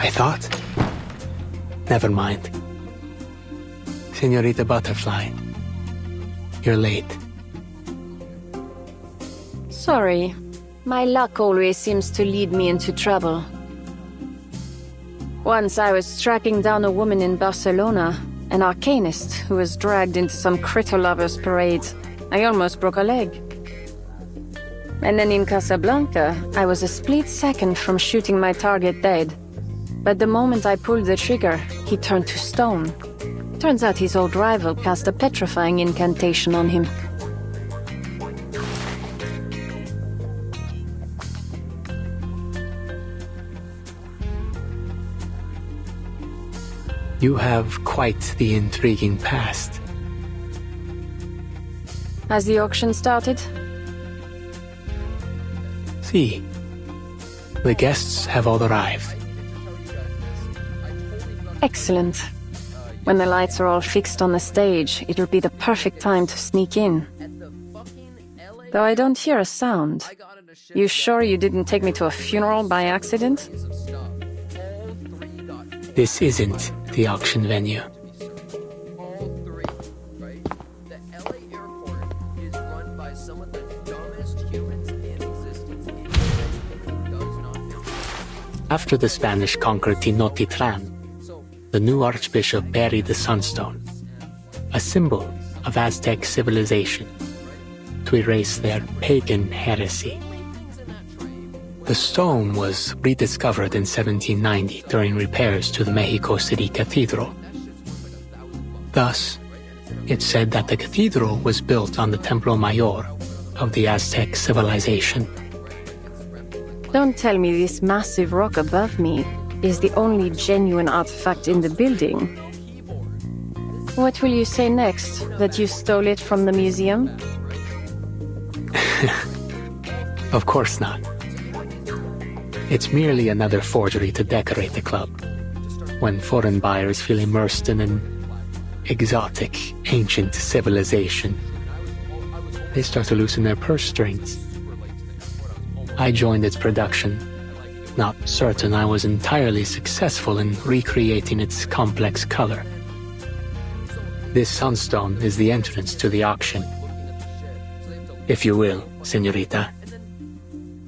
I thought? Never mind. Señorita Butterfly, you're late. Sorry. My luck always seems to lead me into trouble. Once I was tracking down a woman in Barcelona, an arcanist who was dragged into some critter lovers parade. I almost broke a leg. And then in Casablanca, I was a split second from shooting my target dead. But the moment I pulled the trigger, he turned to stone. Turns out his old rival cast a petrifying incantation on him. You have quite the intriguing past. Has the auction started? See, the guests have all arrived. Excellent. When the lights are all fixed on the stage, it'll be the perfect time to sneak in. Though I don't hear a sound. You sure you didn't take me to a funeral by accident? This isn't the auction venue. After the Spanish conquered Tenochtitlan, the new archbishop buried the Sunstone, a symbol of Aztec civilization, to erase their pagan heresy. The stone was rediscovered in 1790 during repairs to the Mexico City Cathedral. Thus, it's said that the cathedral was built on the Templo Mayor of the Aztec civilization. Don't tell me this massive rock above me is the only genuine artifact in the building. What will you say next? That you stole it from the museum? Of course not. It's merely another forgery to decorate the club, when foreign buyers feel immersed in an exotic, ancient civilization. They start to loosen their purse strings. I joined its production, not certain I was entirely successful in recreating its complex color. This sunstone is the entrance to the auction. If you will, señorita.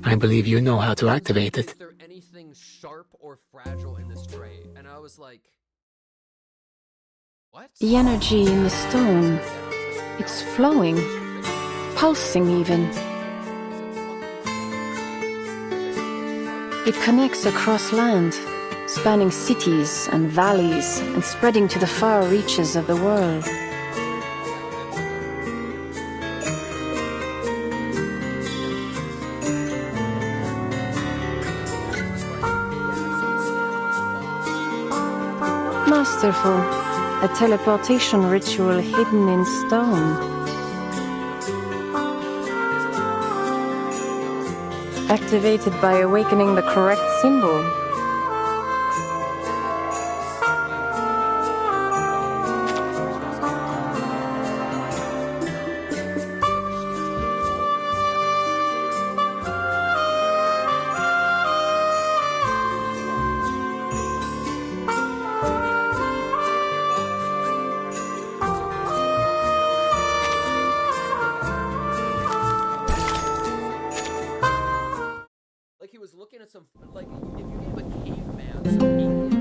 I believe you know how to activate it. Is there anything sharp or fragile in this tray? And I was like, what? The energy in the stone, it's flowing, pulsing even. It connects across land, spanning cities and valleys and spreading to the far reaches of the world. Masterful, a teleportation ritual hidden in stone. Activated by awakening the correct symbol. Like he was looking at some, like, if you gave a caveman some alien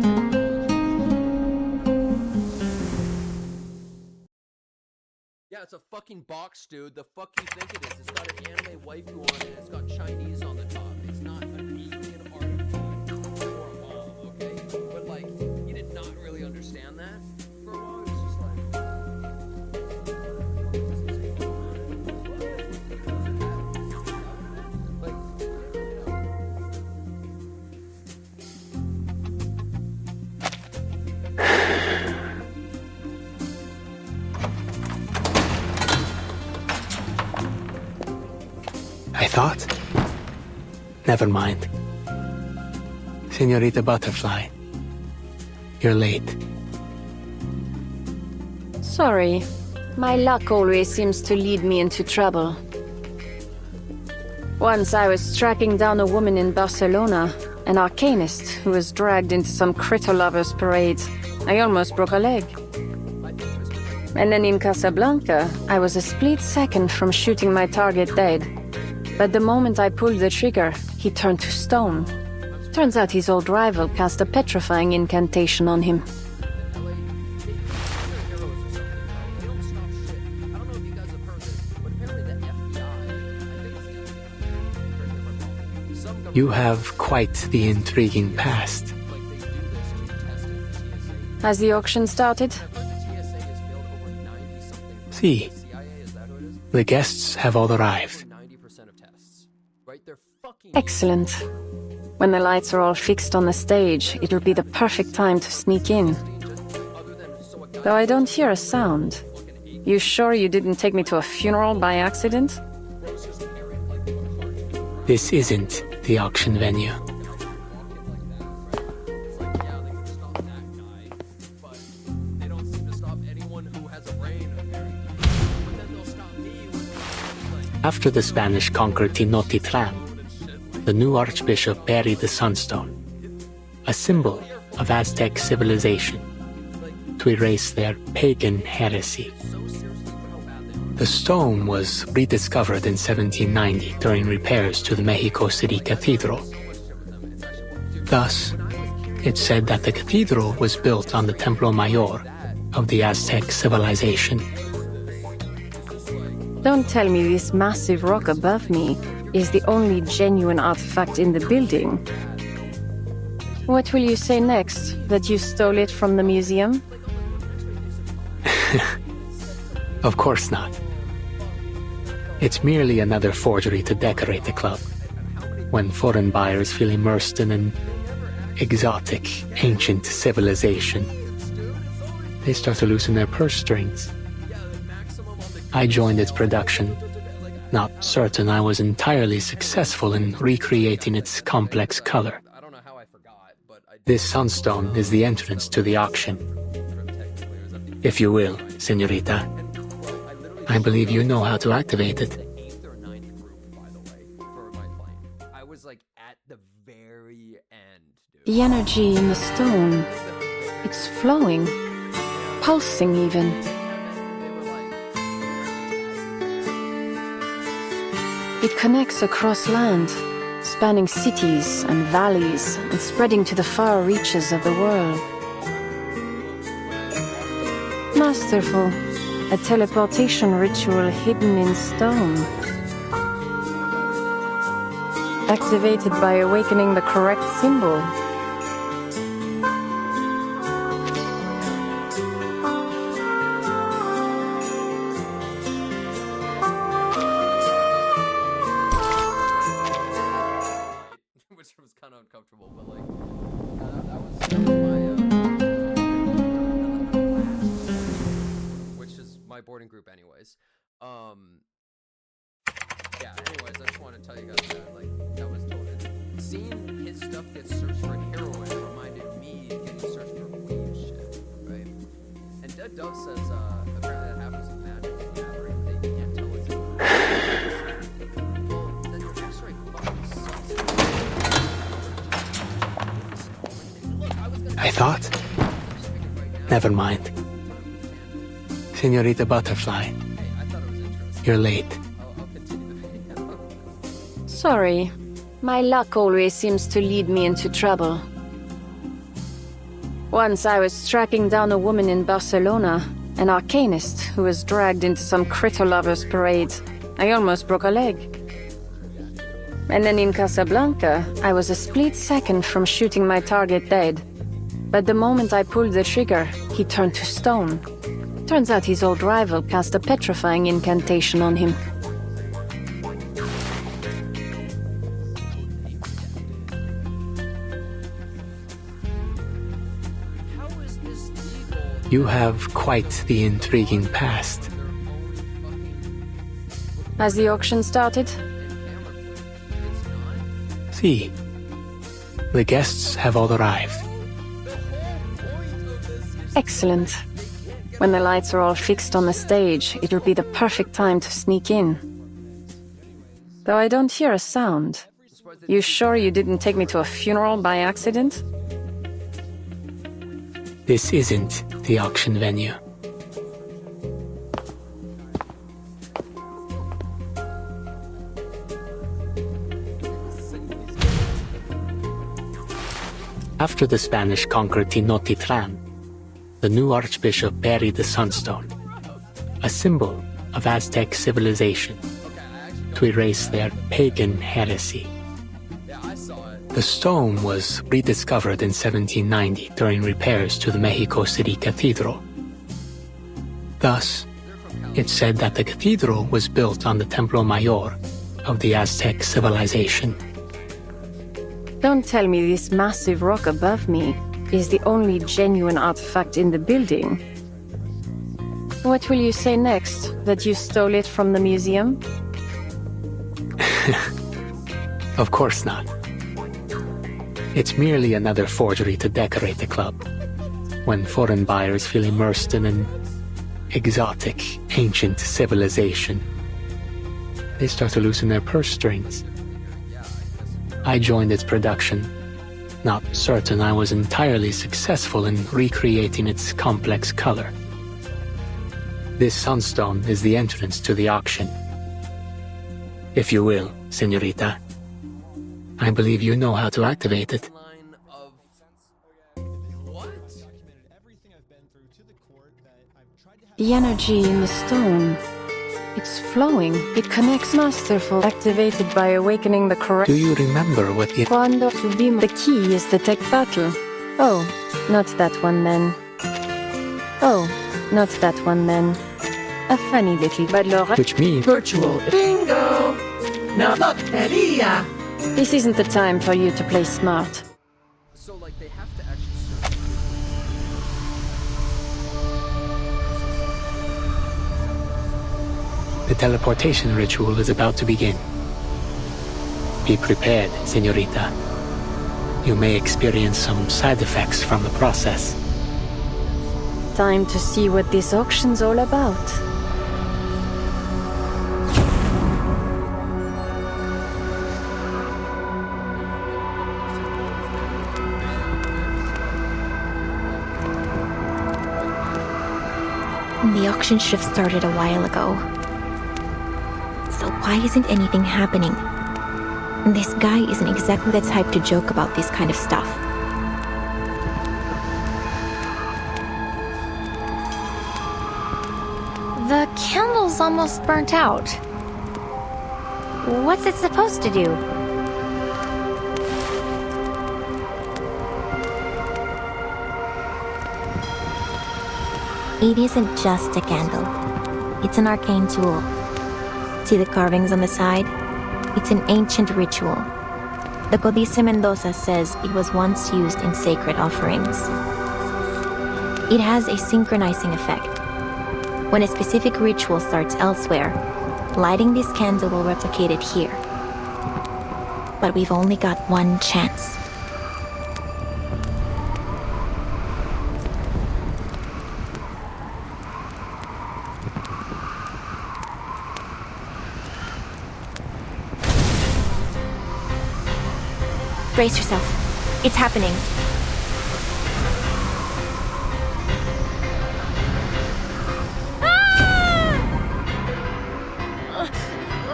yeah, it's a fucking box, dude. The fuck you think it is? It's got an anime waifu on it. It's got Chinese on the top. It's not an alien artifact or a bomb, okay? But like, you did not really understand that. For a while, it was just like, I thought? Never mind. Señorita Butterfly, you're late. Sorry. My luck always seems to lead me into trouble. Once I was tracking down a woman in Barcelona, an arcanist who was dragged into some critter lovers parade. I almost broke a leg. And then in Casablanca, I was a split second from shooting my target dead. But the moment I pulled the trigger, he turned to stone. Turns out his old rival cast a petrifying incantation on him. You have quite the intriguing past. Has the auction started? See, the guests have all arrived. Excellent. When the lights are all fixed on the stage, it'll be the perfect time to sneak in. Though I don't hear a sound. You sure you didn't take me to a funeral by accident? This isn't the auction venue. After the Spanish conquered Tenochtitlan, the new archbishop buried the sunstone, a symbol of Aztec civilization, to erase their pagan heresy. The stone was rediscovered in 1790 during repairs to the Mexico City Cathedral. Thus, it's said that the cathedral was built on the Templo Mayor of the Aztec civilization. Don't tell me this massive rock above me is the only genuine artifact in the building. What will you say next? That you stole it from the museum? Of course not. It's merely another forgery to decorate the club, when foreign buyers feel immersed in an exotic, ancient civilization. They start to loosen their purse strings. I joined its production, not certain I was entirely successful in recreating its complex color. This sunstone is the entrance to the auction. If you will, señorita. I believe you know how to activate it. I was like at the very end, dude. The energy in the stone, it's flowing, pulsing even. It connects across land, spanning cities and valleys and spreading to the far reaches of the world. Masterful. A teleportation ritual hidden in stone. Activated by awakening the correct symbol. Which was kind of uncomfortable, but like, that was my, which is my boarding group anyways. Yeah, anyways, I just want to tell you guys that, like, that was totally, seeing his stuff get searched for heroin reminded me getting searched for weed shit, right? And Dead Dove says, apparently that happens with Magic the Gathering, they can't tell it's well, then your X-ray fucking sucks. Look, I thought? Never mind. Señorita Butterfly, you're late. I'll continue the video. Sorry, my luck always seems to lead me into trouble. Once I was tracking down a woman in Barcelona, an arcanist who was dragged into some critter lovers parade. I almost broke a leg. And then in Casablanca, I was a split second from shooting my target dead. But the moment I pulled the trigger, he turned to stone. Turns out his old rival cast a petrifying incantation on him. How is this legal? You have quite the intriguing past. Has the auction started? See, the guests have all arrived. Excellent. When the lights are all fixed on the stage, it'll be the perfect time to sneak in. Though I don't hear a sound. You sure you didn't take me to a funeral by accident? This isn't the auction venue. After the Spanish conquered Tenochtitlan, the new archbishop buried the sunstone, a symbol of Aztec civilization, to erase their pagan heresy. Yeah, I saw it. The stone was rediscovered in 1790 during repairs to the Mexico City Cathedral. Thus, it's said that the cathedral was built on the Templo Mayor of the Aztec civilization. Don't tell me this massive rock above me is the only genuine artifact in the building. What will you say next? That you stole it from the museum? Of course not. It's merely another forgery to decorate the club, when foreign buyers feel immersed in an exotic, ancient civilization. They start to loosen their purse strings. I joined its production, not certain I was entirely successful in recreating its complex color. This sunstone is the entrance to the auction. If you will, señorita. I believe you know how to activate it. Line of what? The energy in the stone. It's flowing. It connects masterful, activated by awakening the correct... Do you remember what the... Cuando subimos... The key is the tech battle. Oh, not that one then. Oh, not that one then. A funny little battler. Which means... Virtual bingo! Now loteria! This isn't the time for you to play smart. So like they have to actually search. The teleportation ritual is about to begin. Be prepared, señorita. You may experience some side effects from the process. Time to see what this auction's all about. The auction should have started a while ago. So why isn't anything happening? This guy isn't exactly the type to joke about this kind of stuff. The candle's almost burnt out. What's it supposed to do? It isn't just a candle. It's an arcane tool. See the carvings on the side? It's an ancient ritual. The Codice Mendoza says it was once used in sacred offerings. It has a synchronizing effect. When a specific ritual starts elsewhere, lighting this candle will replicate it here. But we've only got one chance. Brace yourself. It's happening.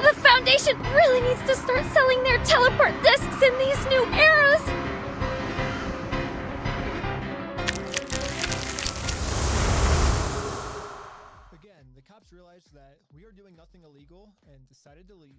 The Foundation really needs to start selling their teleport discs in these new eras! Again, the cops realized that we are doing nothing illegal and decided to leave.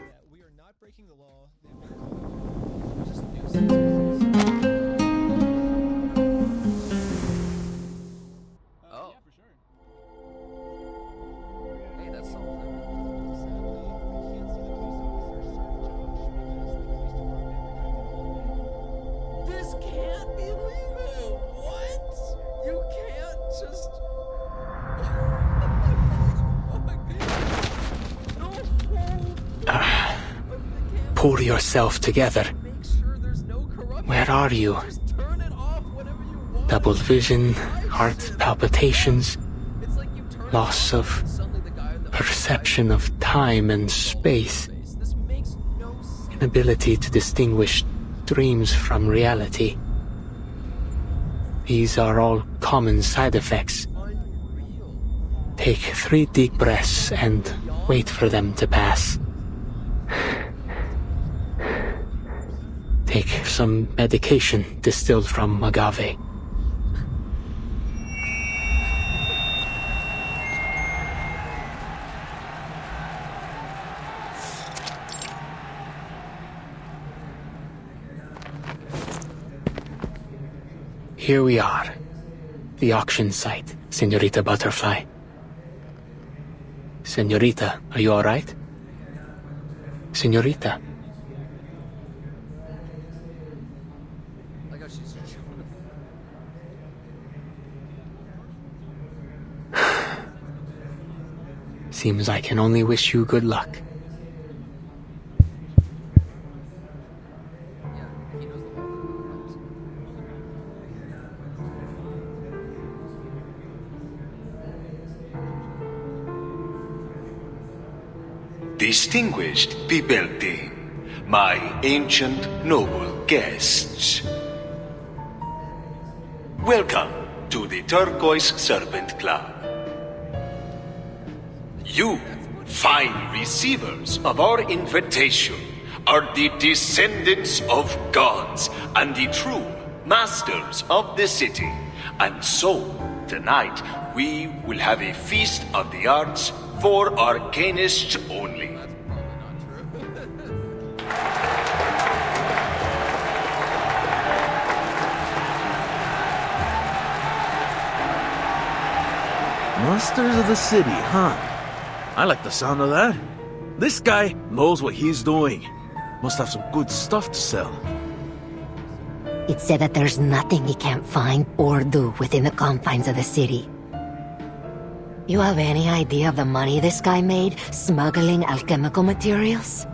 That we are not breaking the law. Just nuisance. Oh. Yeah, for sure. Hey, that solves everything. This can't be legal. What? You can't just. No. pull yourself together. Make sure there's no corruption. Where are you? Just turn it off whenever you want. Double vision, heart palpitations, It's like you turn it loss off, of and suddenly the guy on the perception of time and space, face. This makes no sense. inability to distinguish dreams from reality. These are all common side effects. Unreal. Take 3 deep breaths and wait for them to pass. Take some medication distilled from agave. Here we are. The auction site, Senorita Butterfly. Senorita, are you alright? Senorita. Like how she's Seems I can only wish you good luck. yeah, he knows the whole thing. Distinguished Pibelti, my ancient noble guests. Welcome to the Turquoise Serpent Club. You, fine receivers of our invitation, are the descendants of gods and the true masters of the city. And so, tonight, we will have a feast of the arts for arcanists only. Masters of the city, huh? I like the sound of that. This guy knows what he's doing. Must have some good stuff to sell. It's said that there's nothing he can't find or do within the confines of the city. You have any idea of the money this guy made smuggling alchemical materials?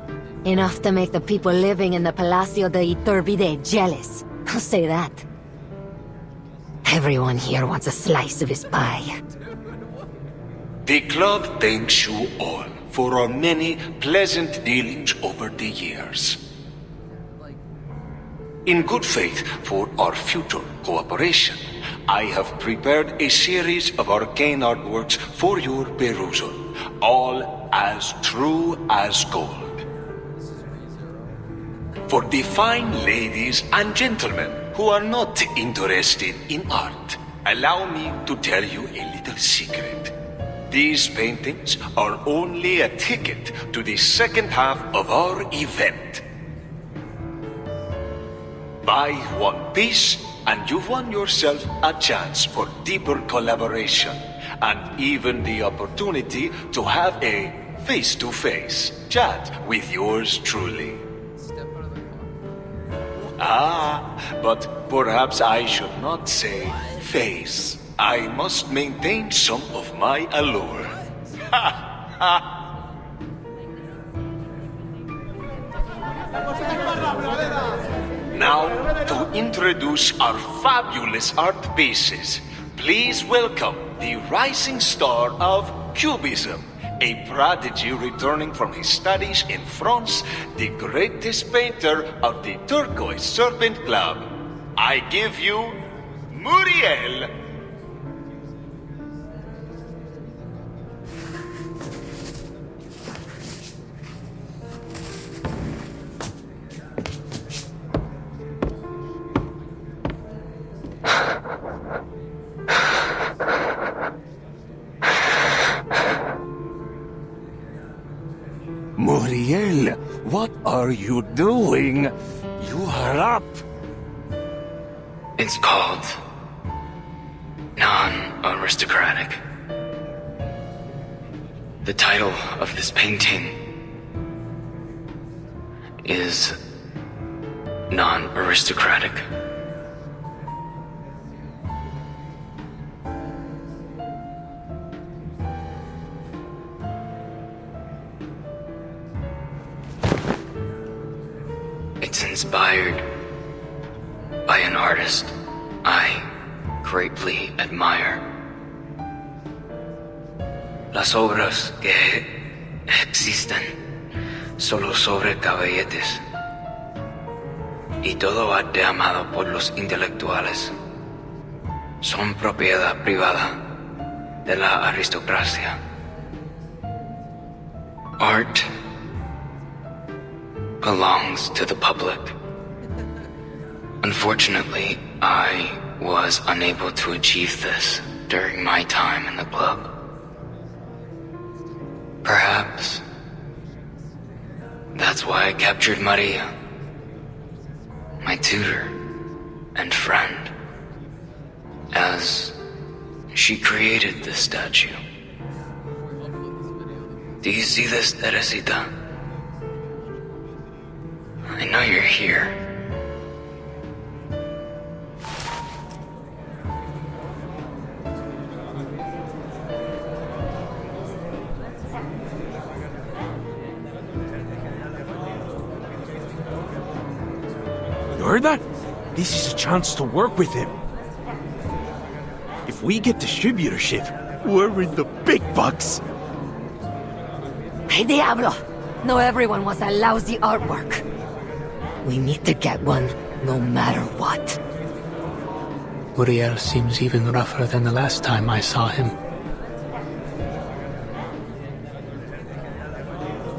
Enough to make the people living in the Palacio de Iturbide jealous. I'll say that. Everyone here wants a slice of his pie. The club thanks you all for our many pleasant dealings over the years. In good faith for our future cooperation, I have prepared a series of arcane artworks for your perusal, all as true as gold. For the fine ladies and gentlemen who are not interested in art, allow me to tell you a little secret. These paintings are only a ticket to the second half of our event. Buy one piece and you've won yourself a chance for deeper collaboration and even the opportunity to have a face-to-face chat with yours truly. But perhaps I should not say face. I must maintain some of my allure. Now, to introduce our fabulous art pieces, please welcome the rising star of Cubism, a prodigy returning from his studies in France, the greatest painter of the Turquoise Serpent Club. I give you Muriel. Muriel, what are you doing? You are up. It's called Non-Aristocratic. The title of this painting is Non-Aristocratic. inspired by an artist I greatly admire. Las obras que existen solo sobre caballetes y todo arte amado por los intelectuales son propiedad privada de la aristocracia. Art belongs to the public. Unfortunately, I was unable to achieve this during my time in the club. Perhaps that's why I captured Maria, my tutor and friend, as she created this statue. Do you see this, Teresita? I know you're here. You heard that? This is a chance to work with him. If we get distributorship, we're in the big bucks. Hey, Diablo! No everyone wants that lousy artwork. We need to get one, no matter what. Uriel seems even rougher than the last time I saw him.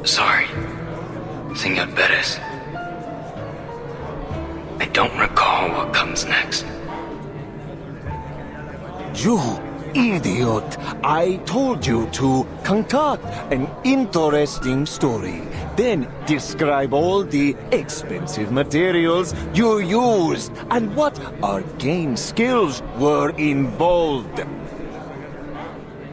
Sorry, Senor Perez. I don't recall what comes next. You idiot! I told you to concoct an interesting story. Then describe all the expensive materials you used and what arcane skills were involved.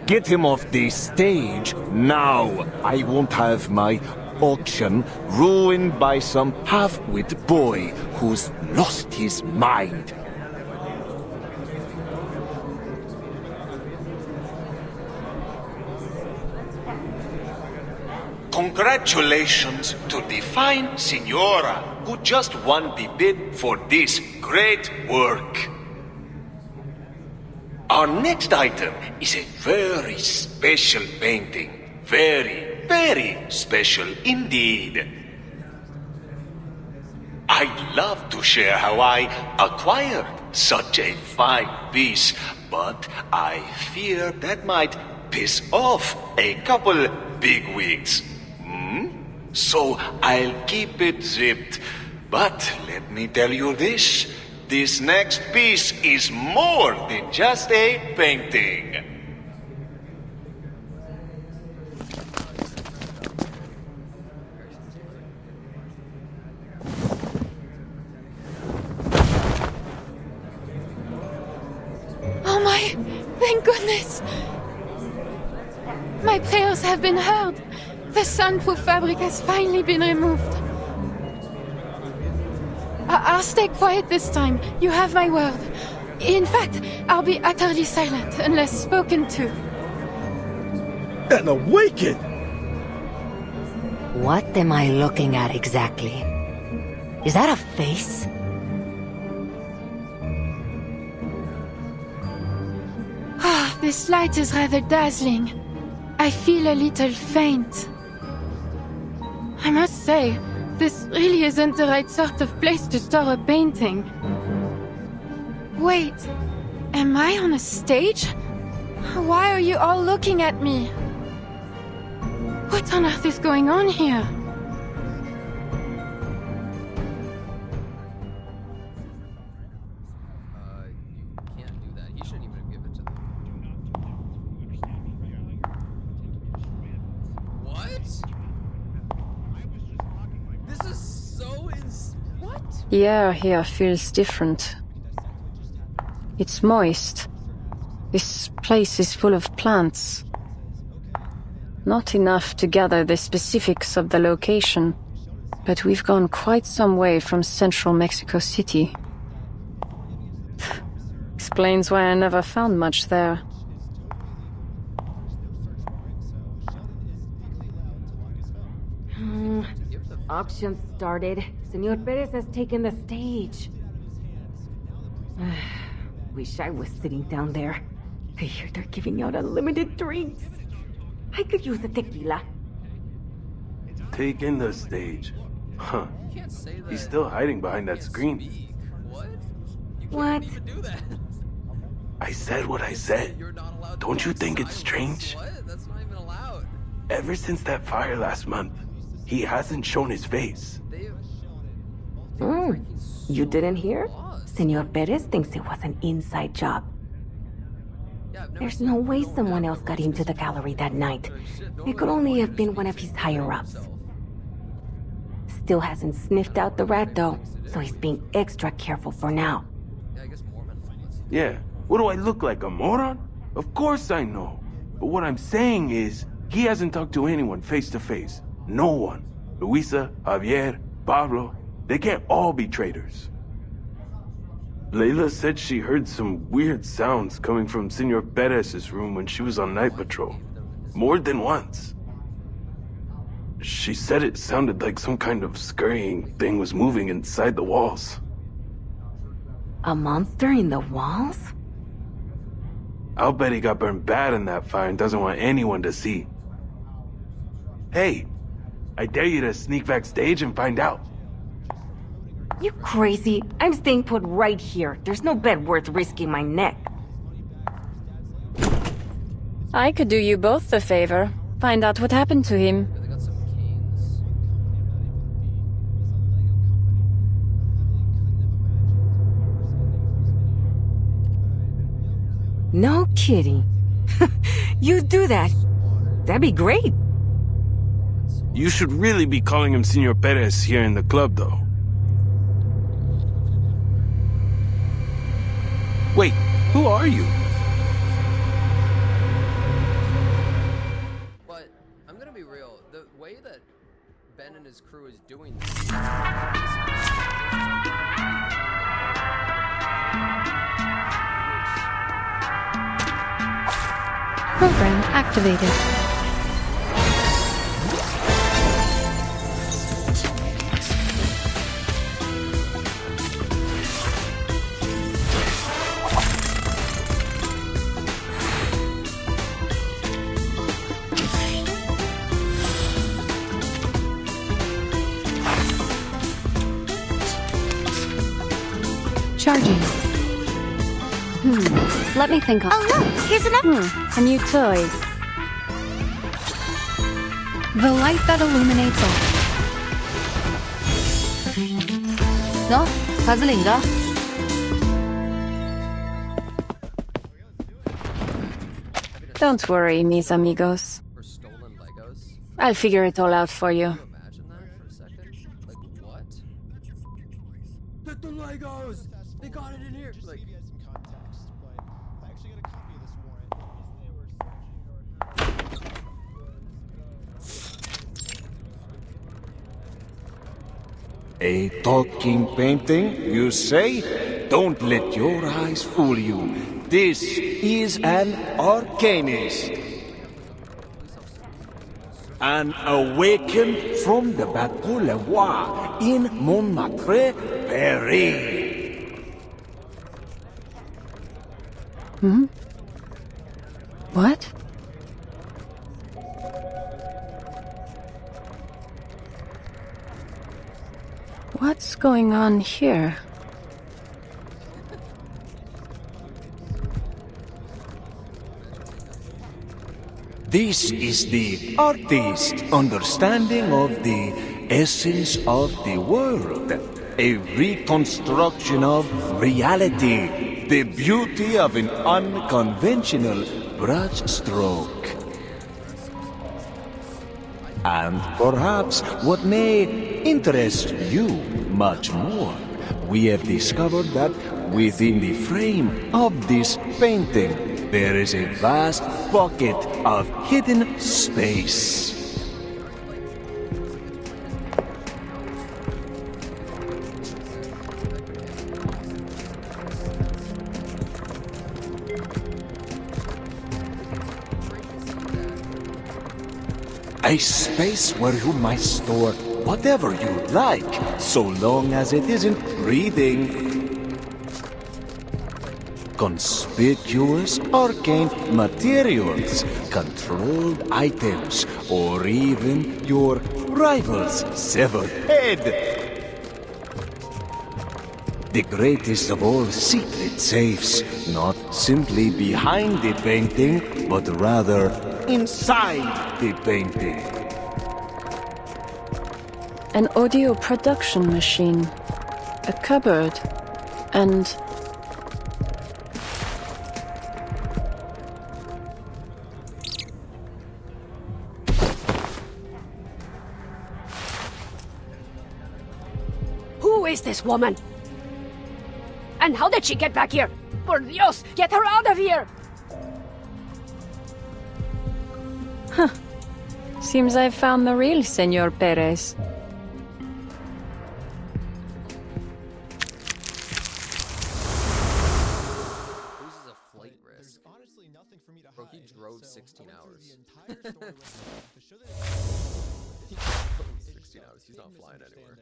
Get him off the stage now. I won't have my auction ruined by some half-wit boy who's lost his mind. Congratulations to the fine Signora who just won the bid for this great work. Our next item is a very special painting. Very, very special indeed. I'd love to share how I acquired such a fine piece, but I fear that might piss off a couple bigwigs. So I'll keep it zipped. But let me tell you this. This next piece is more than just a painting. Oh my, thank goodness! My prayers have been heard. The soundproof fabric has finally been removed. I'll stay quiet this time. You have my word. In fact, I'll be utterly silent unless spoken to. And awaken! What am I looking at exactly? Is that a face? Ah, this light is rather dazzling. I feel a little faint. I must say, this really isn't the right sort of place to store a painting. Wait, am I on a stage? Why are you all looking at me? What on earth is going on here? You can't do that. He shouldn't even have given it to them. What? This is so what? The air here feels different. It's moist. This place is full of plants. Not enough to gather the specifics of the location, but we've gone quite some way from central Mexico City. Explains why I never found much there. Give the auction started. Senor Perez has taken the stage. Wish I was sitting down there. I hear they're giving out unlimited drinks. I could use a tequila. Taking the stage. Huh. He's still hiding behind that screen. What? I said what I said. Don't you think it's strange? That's not even allowed. Ever since that fire last month, he hasn't shown his face. You didn't hear? Senor Perez thinks it was an inside job. There's no way someone else got into the gallery that night. It could only have been one of his higher-ups. Still hasn't sniffed out the rat, though, so he's being extra careful for now. Yeah, what do I look like, a moron? Of course I know. But what I'm saying is, he hasn't talked to anyone face to face. No one. Luisa, Javier, Pablo, they can't all be traitors. Layla said she heard some weird sounds coming from Senor Perez's room when she was on night patrol. More than once. She said it sounded like some kind of scurrying thing was moving inside the walls. A monster in the walls? I'll bet he got burned bad in that fire and doesn't want anyone to see. Hey, I dare you to sneak backstage and find out. You crazy? I'm staying put right here. There's no bet worth risking my neck. I could do you both a favor. Find out what happened to him. No kidding. You do that. That'd be great. You should really be calling him Senor Perez here in the club, though. Wait, who are you? But I'm gonna be real. The way that Ben and his crew is doing this. Program activated. Charging. Let me think. Oh look, here's an A new toy. The light that illuminates all. No? Puzzling, huh? Don't worry, mis amigos. For stolen Legos. I'll figure it all out for you. Imagine that for a second. Like what? The Legos! They got it in here! Like, A talking painting, you say? Don't let your eyes fool you. This is an arcanist. An awakened from the Bateau Le Roi in Montmartre, Paris. What? What's going on here? This is the artist's understanding of the essence of the world. A reconstruction of reality. The beauty of an unconventional brushstroke. And perhaps what may interest you much more, we have discovered that within the frame of this painting, there is a vast pocket of hidden space. A space where you might store whatever you like, so long as it isn't breathing. Conspicuous arcane materials, controlled items, or even your rival's severed head. The greatest of all secret safes, not simply behind the painting, but rather inside the painting. An audio production machine, a cupboard, and... Who is this woman? And how did she get back here? Por Dios, get her out of here! Huh. Seems I've found the real Senor Perez. Who's a flight risk? Honestly, nothing for me to Bro, he hide, drove so 16 I went hours. through the entire story with him to show that 16 hours. He's not flying anywhere.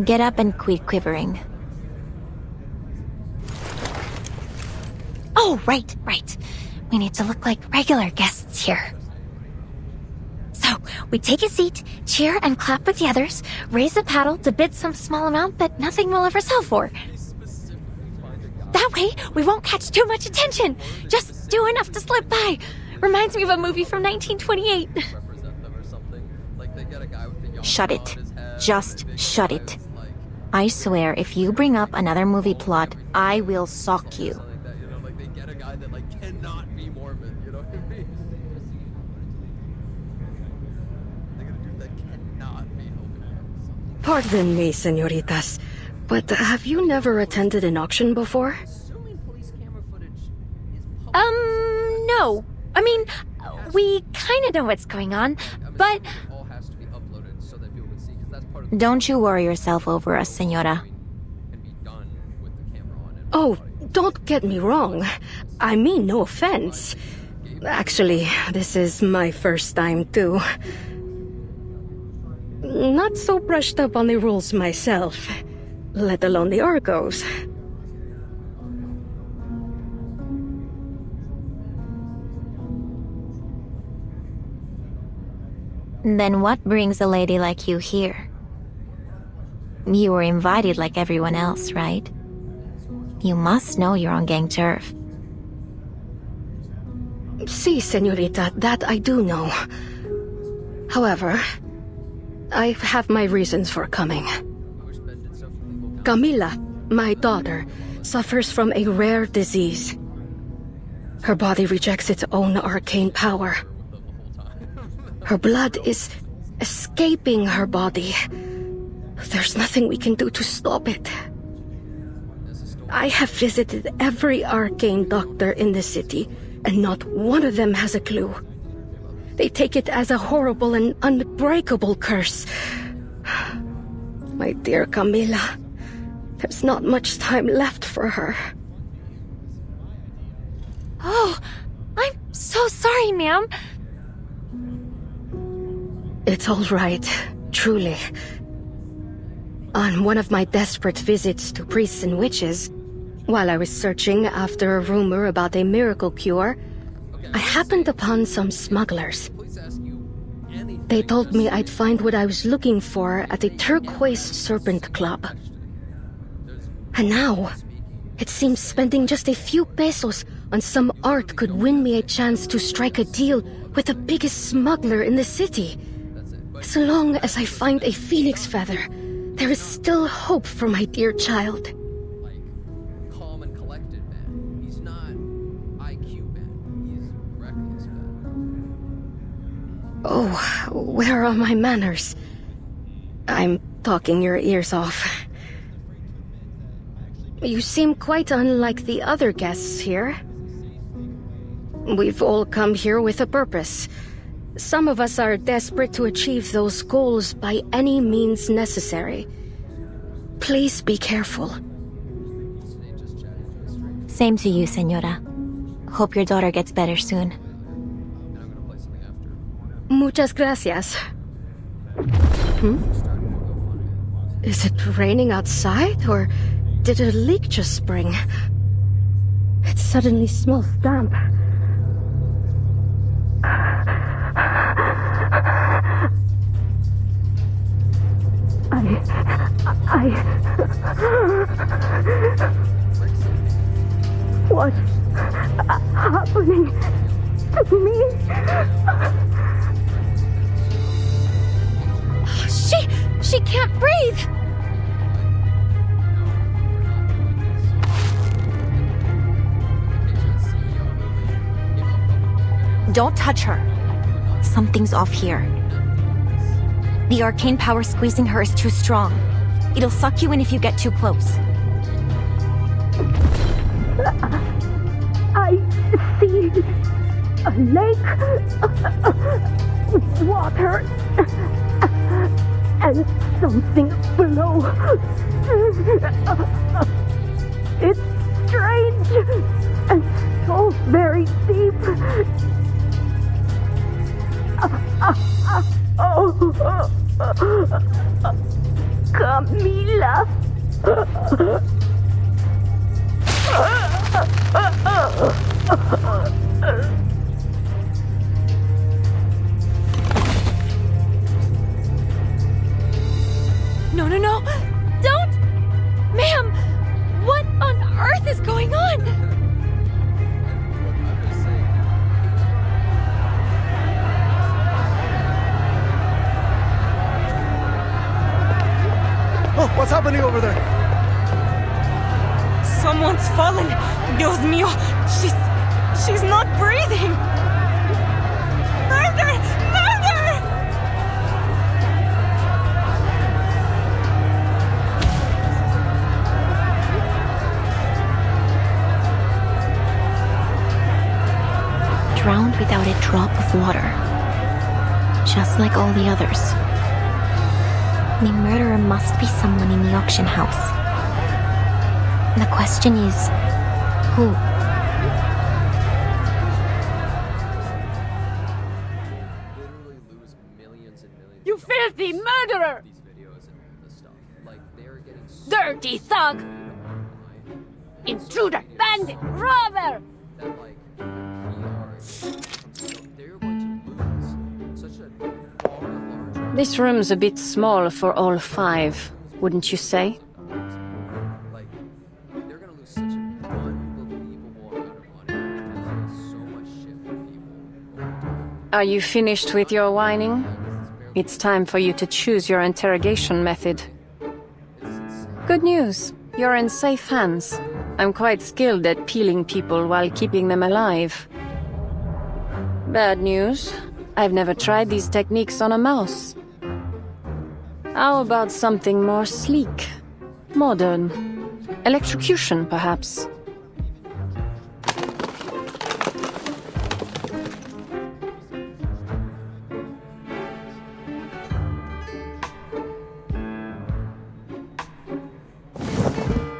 Get up and quit quivering. Oh, right. We need to look like regular guests here. So, we take a seat, cheer and clap with the others, raise a paddle to bid some small amount that nothing will ever sell for. That way, we won't catch too much attention. Just do enough to slip by. Reminds me of a movie from 1928. Shut it. Just shut it. I swear, if you bring up another movie plot, I will sock you. Like they get a guy that cannot be Mormon, you know what I mean? They get a dude that cannot be Hopi. Pardon me, senoritas, but have you never attended an auction before? No. I mean, we kinda know what's going on, but... All has to be uploaded so that people can see, because that's part of Don't you worry yourself over us, senora. Oh, don't get me wrong. I mean no offense. Actually, this is my first time too. Not so brushed up on the rules myself, let alone the Argos. Then what brings a lady like you here? You were invited like everyone else, right? You must know you're on gang turf. Si, senorita, that I do know. However, I have my reasons for coming. Camila, my daughter, suffers from a rare disease. Her body rejects its own arcane power. Her blood is escaping her body. There's nothing we can do to stop it. I have visited every arcane doctor in the city, and not one of them has a clue. They take it as a horrible and unbreakable curse. My dear Camila, there's not much time left for her. Oh, I'm so sorry, ma'am. It's all right, truly. On one of my desperate visits to priests and witches, while I was searching after a rumor about a miracle cure, I happened upon some smugglers. They told me I'd find what I was looking for at the Turquoise Serpent Club. And now, it seems spending just a few pesos on some art could win me a chance to strike a deal with the biggest smuggler in the city. As long as I find a phoenix feather, there is still hope for my dear child. Calm and collected, man. He's not IQ, man. He's reckless, man. Oh, where are my manners? I'm talking your ears off. You seem quite unlike the other guests here. We've all come here with a purpose. Some of us are desperate to achieve those goals by any means necessary. Please be careful. Same to you, Senora. Hope your daughter gets better soon. Muchas gracias. Is it raining outside, or did a leak just spring? It suddenly smells damp. What's happening to me? She can't breathe! Don't touch her. Something's off here. The arcane power squeezing her is too strong. It'll suck you in if you get too close. I see a lake with water and something below. It's strange and so very deep. Camila. No! Don't! Ma'am! What on earth is going on? Oh, what's happening over there? Someone's fallen. Dios mío. She's not breathing. Murder! Murder! Drowned without a drop of water. Just like all the others. The murderer must be someone in the auction house. The question is, who? You filthy murderer! Dirty thug! Intruder! Bandit! Robber! This room's a bit small for all five, wouldn't you say? Are you finished with your whining? It's time for you to choose your interrogation method. Good news. You're in safe hands. I'm quite skilled at peeling people while keeping them alive. Bad news. I've never tried these techniques on a mouse. How about something more sleek? Modern? Electrocution, perhaps?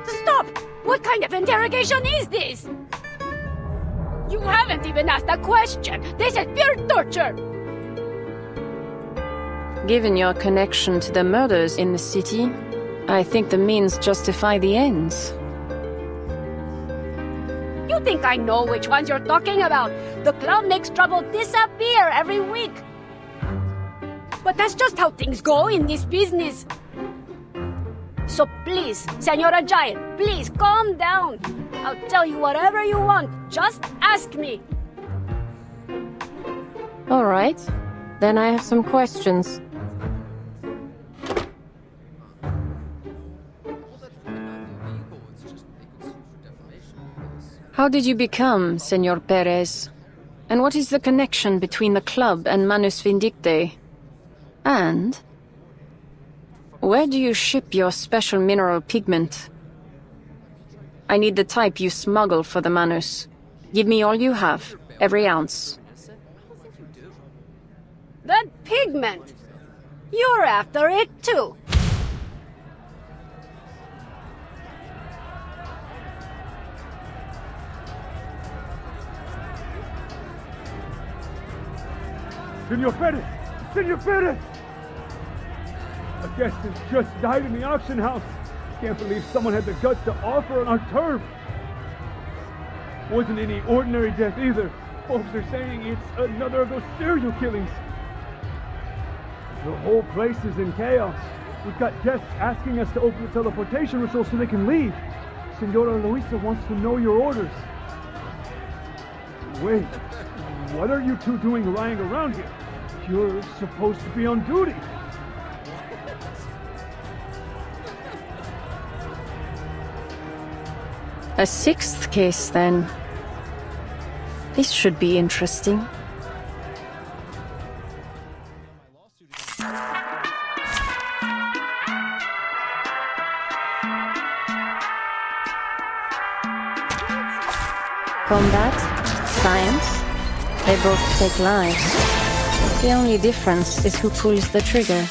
Stop! What kind of interrogation is this? You haven't even asked a question! This is pure torture! Given your connection to the murders in the city, I think the means justify the ends. You think I know which ones you're talking about? The club makes trouble disappear every week. But that's just how things go in this business. So please, Senora Giant, please calm down. I'll tell you whatever you want. Just ask me. All right. Then I have some questions. How did you become Senor Perez? And what is the connection between the club and Manus Vindicte? And where do you ship your special mineral pigment? I need the type you smuggle for the Manus. Give me all you have, every ounce. That pigment! You're after it too! Senor Perez! Senor Perez! A guest has just died in the auction house. Can't believe someone had the guts to offer on our turf. Wasn't any ordinary death either. Folks are saying it's another of those serial killings. The whole place is in chaos. We've got guests asking us to open the teleportation ritual so they can leave. Senora Luisa wants to know your orders. Wait, what are you two doing lying around here? You're supposed to be on duty. A sixth case, then. This should be interesting. Combat, science, they both take lives. The only difference is who pulls the trigger.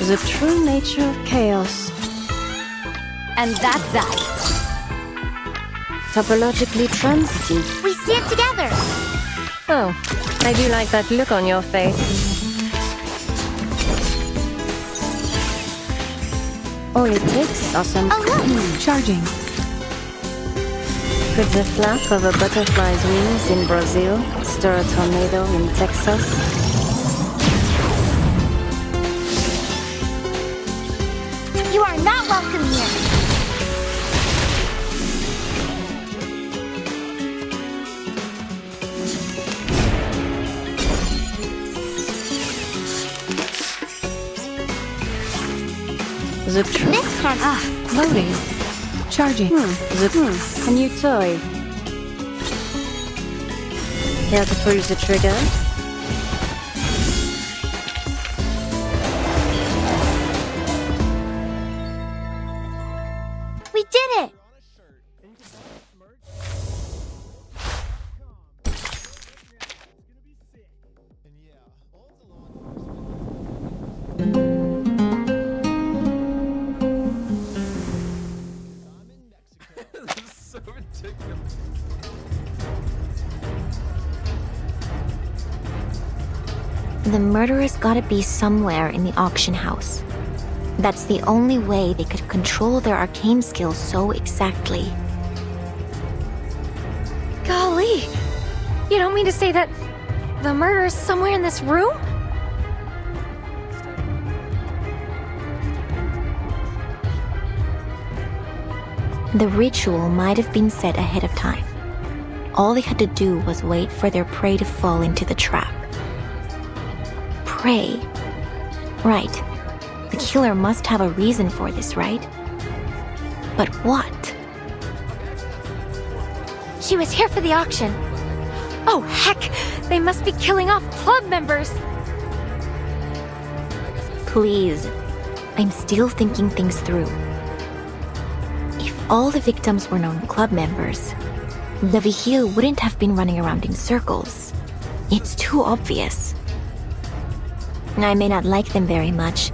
The true nature of chaos. And that's that. Topologically transitive. We see it together. Oh, I do like that look on your face. All it takes are some... Charging. Could the flap of a butterfly's wings in Brazil stir a tornado in Texas? You are not welcome here. The truth. Loading. Charging. A new toy. Here to pull the trigger. We did it! This is so ridiculous. The murderer's gotta be somewhere in the auction house. That's the only way they could control their arcane skills so exactly. Golly! You don't mean to say that the murderer's somewhere in this room? The ritual might have been set ahead of time. All they had to do was wait for their prey to fall into the trap. Prey? Right. The killer must have a reason for this, right? But what? She was here for the auction. Oh, heck! They must be killing off club members! Please. I'm still thinking things through. If all the victims were known club members, the Vigil wouldn't have been running around in circles. It's too obvious. I may not like them very much,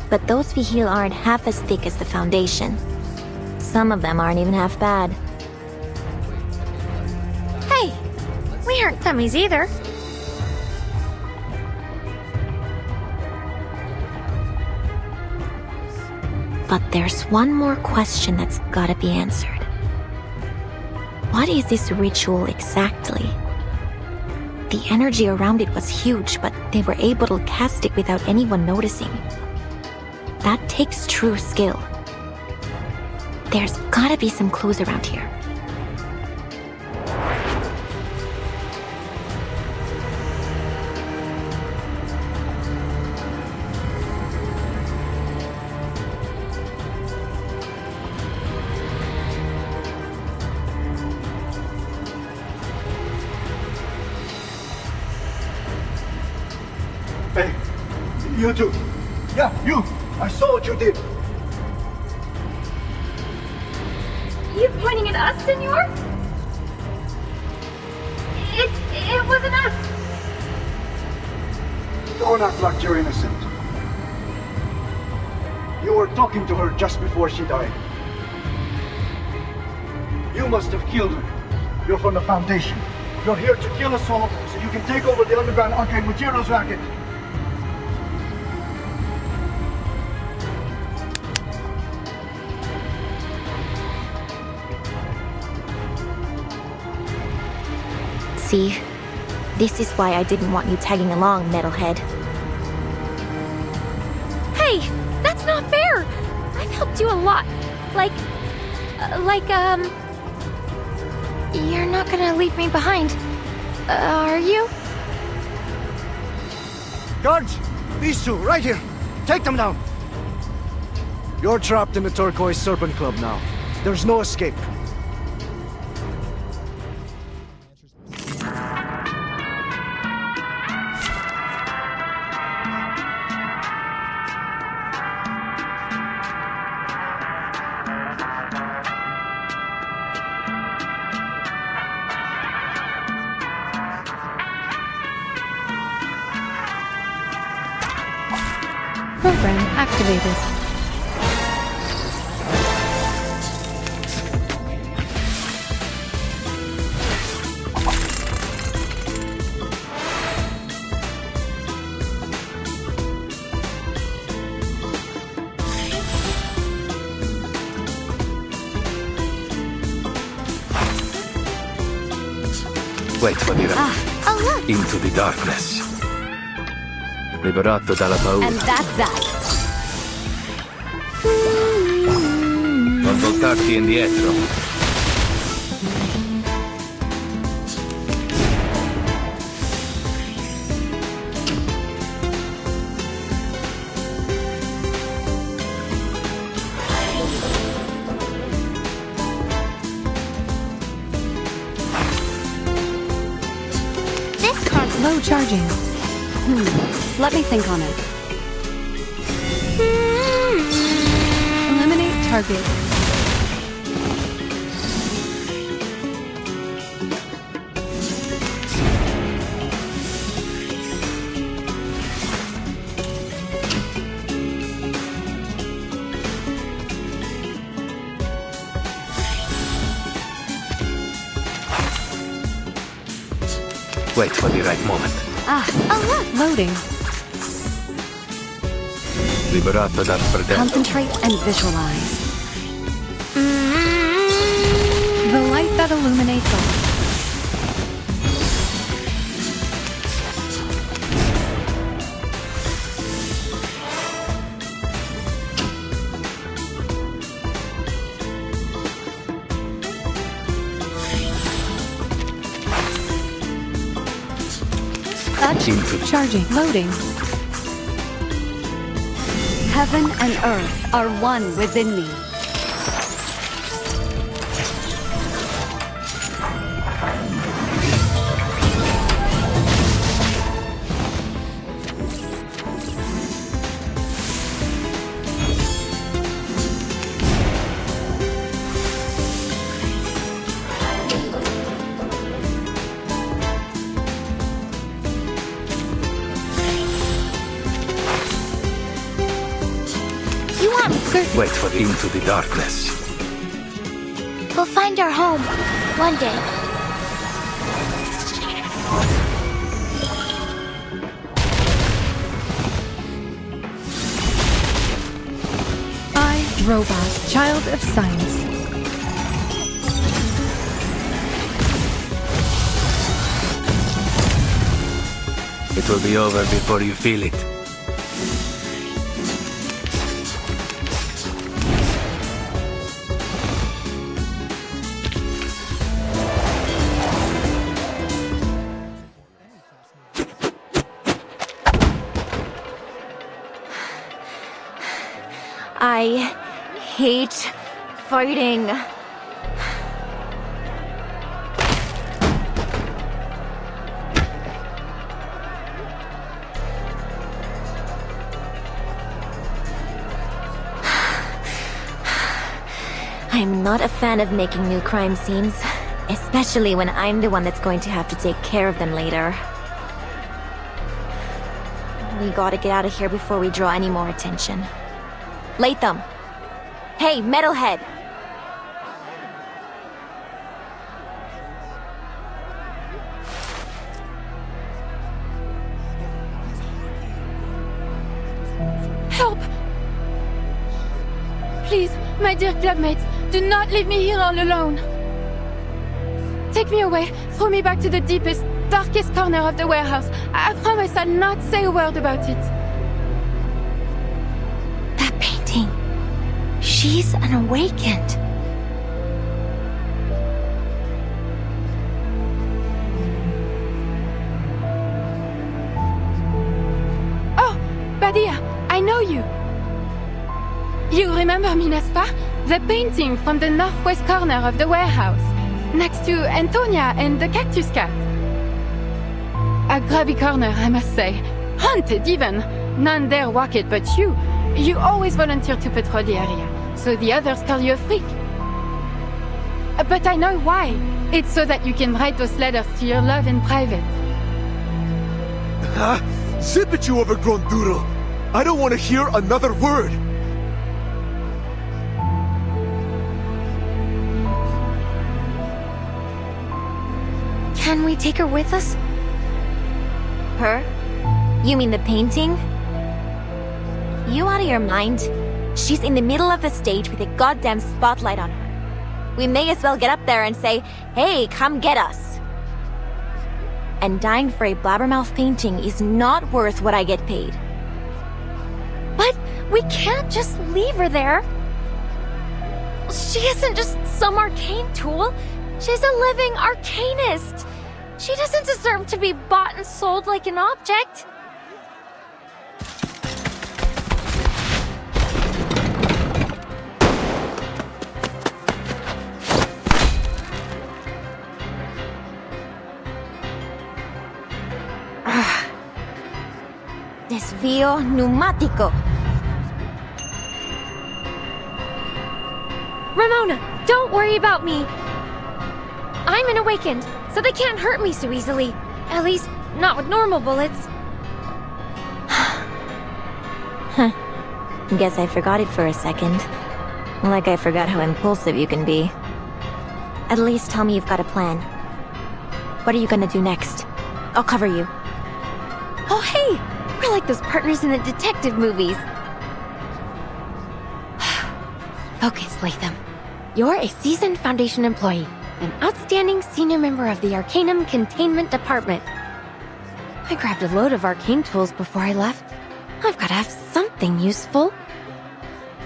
but those Vigil aren't half as thick as the Foundation. Some of them aren't even half bad. Hey! We aren't dummies either. But there's one more question that's gotta be answered. What is this ritual exactly? The energy around it was huge, but they were able to cast it without anyone noticing. That takes true skill. There's gotta be some clues around here. you two. Yeah, you. I saw what you did. You pointing at us, senor? It wasn't us. Don't act like you're innocent. You were talking to her just before she died. You must have killed her. You're from the Foundation. You're here to kill us all so you can take over the underground arcade materials racket. See? This is why I didn't want you tagging along, metalhead. Hey, that's not fair. I've helped you a lot. You're not gonna leave me behind, are you? Guards! These two, right here! Take them down! You're trapped in the Turquoise Serpent Club now. There's no escape. Program activated. Wait for the look! Into the darkness. Liberato dalla paura. And that's that. Non voltarti indietro. This card's low charging. Let me think on it. Eliminate target. Wait for the right moment. look! Loading. Liberato dal predetto. Concentrate and visualize. The light that illuminates all. Charging. Loading. Heaven and earth are one within me. Wait for into the darkness. We'll find our home one day. I, Robot, child of science. It will be over before you feel it. I hate fighting. I'm not a fan of making new crime scenes, especially when I'm the one that's going to have to take care of them later. We gotta get out of here before we draw any more attention. Latham! Hey, Metalhead! Help! Please, my dear clubmates, do not leave me here all alone. Take me away, throw me back to the deepest, darkest corner of the warehouse. I promise I'll not say a word about it. That painting. She's an awakened. Oh, Badia, I know you. You remember me, n'est-ce pas? The painting from the northwest corner of the warehouse, next to Antonia and the cactus cat. A grubby corner, I must say. Haunted, even. None dare walk it but you. You always volunteer to patrol the area, so the others call you a freak. But I know why. It's so that you can write those letters to your love in private. Zip it, you overgrown doodle! I don't want to hear another word! Can we take her with us? Her? You mean the painting? You out of your mind? She's in the middle of the stage with a goddamn spotlight on her. We may as well get up there and say, hey, come get us. And dying for a blabbermouth painting is not worth what I get paid. But we can't just leave her there. She isn't just some arcane tool. She's a living arcanist. She doesn't deserve to be bought and sold like an object. Desvío pneumático. Ramona, don't worry about me. I'm an awakened, so they can't hurt me so easily. At least, not with normal bullets. Huh. Guess I forgot it for a second. Like I forgot how impulsive you can be. At least tell me you've got a plan. What are you gonna do next? I'll cover you. Oh, hey! We're like those partners in the detective movies. Focus, Latham. You're a seasoned Foundation employee, an outstanding senior member of the Arcanum Containment Department. I grabbed a load of arcane tools before I left. I've got to have something useful.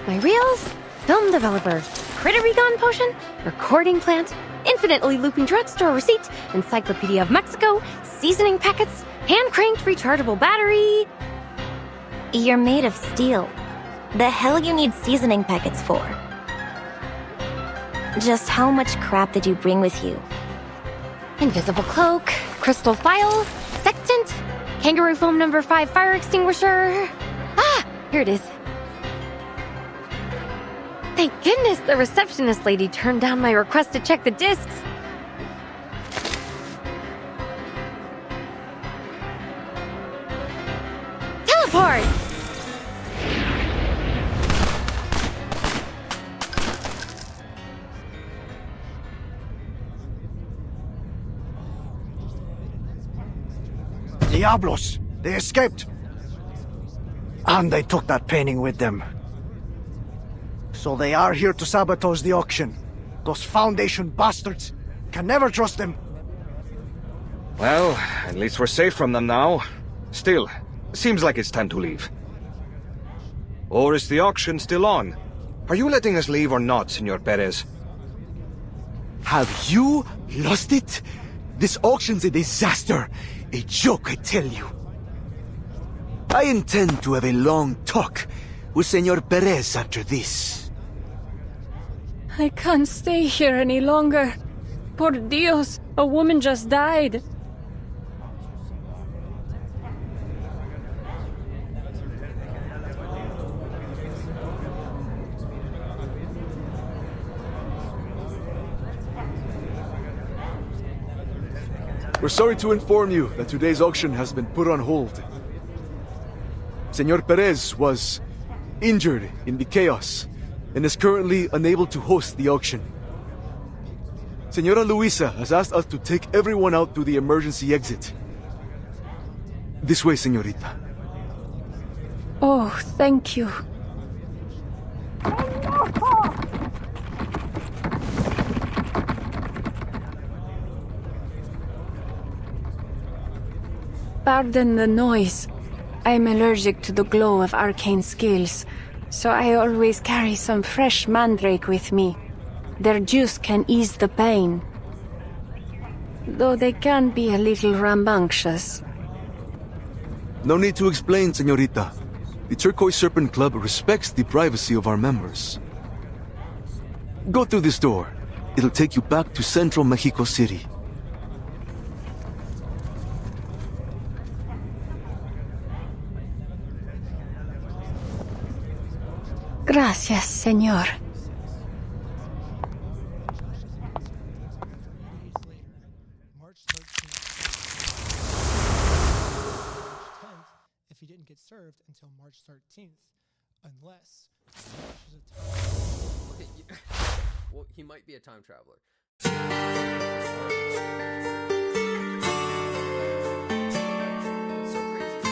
My reels, film developer, critter recon potion, recording plant, infinitely looping drugstore receipt, Encyclopedia of Mexico, seasoning packets, hand-cranked rechargeable battery. You're made of steel. The hell you need seasoning packets for? Just how much crap did you bring with you? Invisible cloak, crystal file, sextant, kangaroo foam number 5 fire extinguisher. Ah, here it is. Thank goodness the receptionist lady turned down my request to check the discs. Teleport! Diablos! They escaped! And they took that painting with them. So they are here to sabotage the auction. Those Foundation bastards! Can never trust them! Well, at least we're safe from them now. Still, seems like it's time to leave. Or is the auction still on? Are you letting us leave or not, Senor Perez? Have you lost it? This auction's a disaster. A joke, I tell you. I intend to have a long talk with Senor Perez after this. I can't stay here any longer. Por Dios, a woman just died. We're sorry to inform you that today's auction has been put on hold. Senor Perez was injured in the chaos and is currently unable to host the auction. Senora Luisa has asked us to take everyone out through the emergency exit. This way, señorita. Oh, thank you. Pardon the noise. I'm allergic to the glow of arcane scales, so I always carry some fresh mandrake with me. Their juice can ease the pain, though they can be a little rambunctious. No need to explain, señorita. The Turquoise Serpent Club respects the privacy of our members. Go through this door. It'll take you back to Central Mexico City. Gracias, señor. If he didn't get served until March 13th, unless Okay, well, he might be a time traveler. What's so crazy? It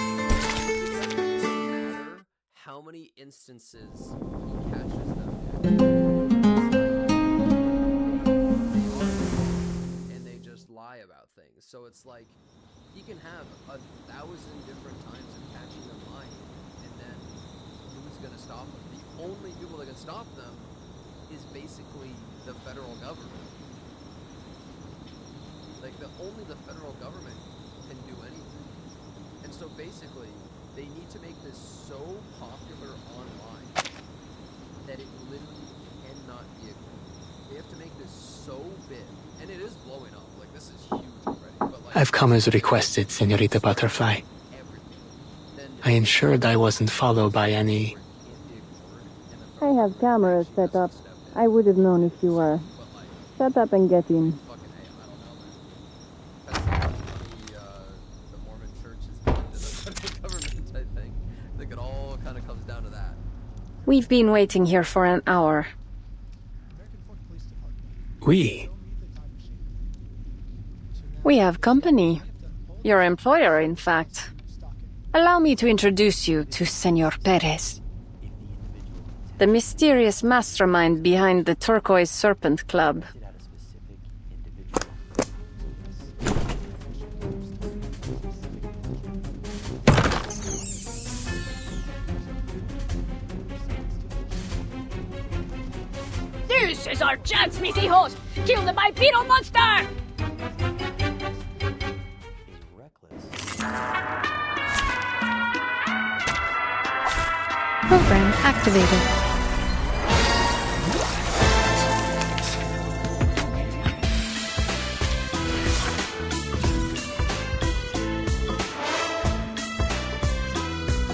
doesn't matter how many instances he catches them. And they just lie about things. So it's like he can have 1,000 different times of catching them lying, and then who's gonna stop them? The only people that can stop them is basically the federal government. Like, only the federal government can do anything. And so basically, they need to make this so popular online that it literally cannot be ignored. They have to make this so big, and it is blowing up. Like, this is huge already. But like, I've come as requested, Senorita Butterfly. I ensured I wasn't followed by any... I have cameras set up. I would have known if you were. Shut up and get in. the Mormon church is given to the federal government, I think. I think it all kind of comes down to that. We've been waiting here for an hour. We? We have company. Your employer, in fact. Allow me to introduce you to Senor Perez, the mysterious mastermind behind the Turquoise Serpent Club. This is our chance, mis hijos! Kill the bipedal monster! Program activated.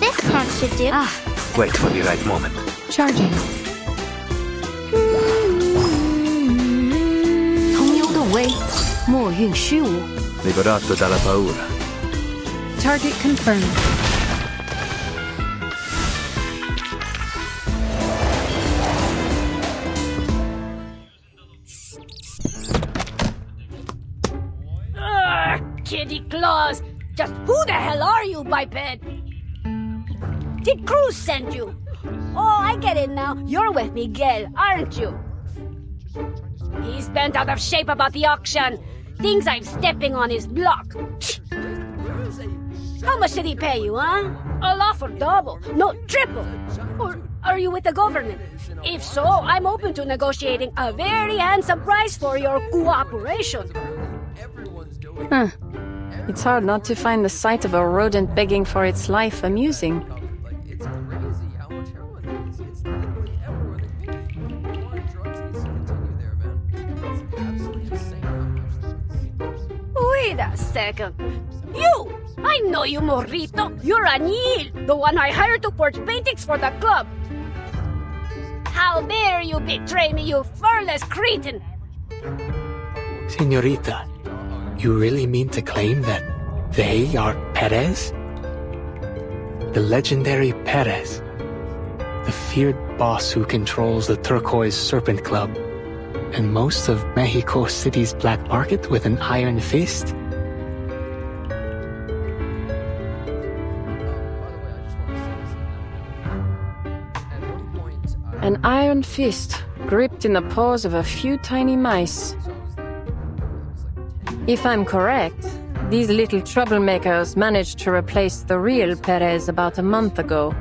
This card should do. Wait for the right moment. Charging. 同游的威，莫运虚无。 Liberato dalla paura. Target confirmed. Kitty Claus! Just who the hell are you, biped? Did Cruz send you? Oh, I get it now. You're with Miguel, aren't you? He's bent out of shape about the auction. Thinks I'm stepping on his block. How much did he pay you, huh? I'll offer double, no triple. Or are you with the government? If so, I'm open to negotiating a very handsome price for your cooperation. Huh. It's hard not to find the sight of a rodent begging for its life amusing. It's crazy how much heroin there is. It's literally everywhere. The war on drugs needs to continue there, man. It's absolutely insane how much there is. Wait a second. You! I know you, Morrito. You're Anil, the one I hired to forge paintings for the club. How dare you betray me, you furless cretin! Senorita, You really mean to claim that they are Perez? The legendary Perez. The feared boss who controls the Turquoise Serpent Club and most of Mexico City's black market with an iron fist? An iron fist gripped in the paws of a few tiny mice. If I'm correct, these little troublemakers managed to replace the real Perez about a month ago.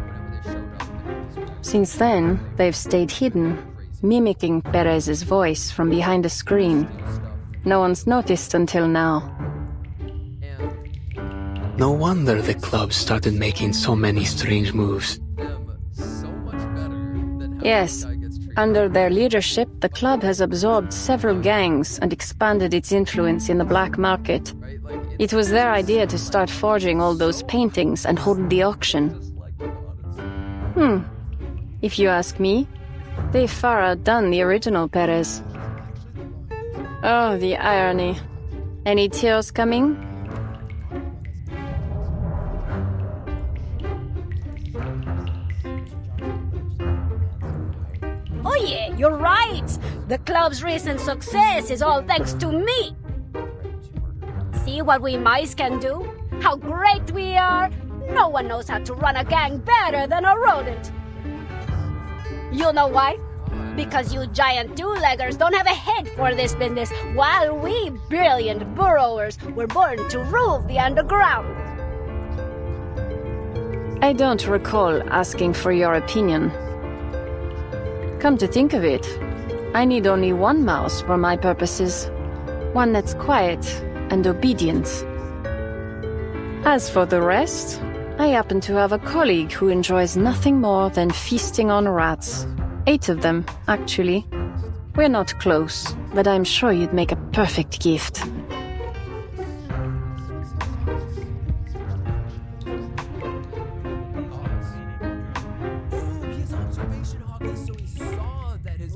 Since then, they've stayed hidden, mimicking Perez's voice from behind a screen. No one's noticed until now. No wonder the club started making so many strange moves. Yes, under their leadership, the club has absorbed several gangs and expanded its influence in the black market. It was their idea to start forging all those paintings and hold the auction. If you ask me, they've far outdone the original Perez. Oh, the irony. Any tears coming? Oh yeah, you're right! The club's recent success is all thanks to me! See what we mice can do? How great we are! No one knows how to run a gang better than a rodent! You know why? Because you giant two-leggers don't have a head for this business, while we brilliant burrowers were born to rule the underground. I don't recall asking for your opinion. Come to think of it, I need only one mouse for my purposes. One that's quiet and obedient. As for the rest, I happen to have a colleague who enjoys nothing more than feasting on rats. 8 of them, actually. We're not close, but I'm sure you'd make a perfect gift.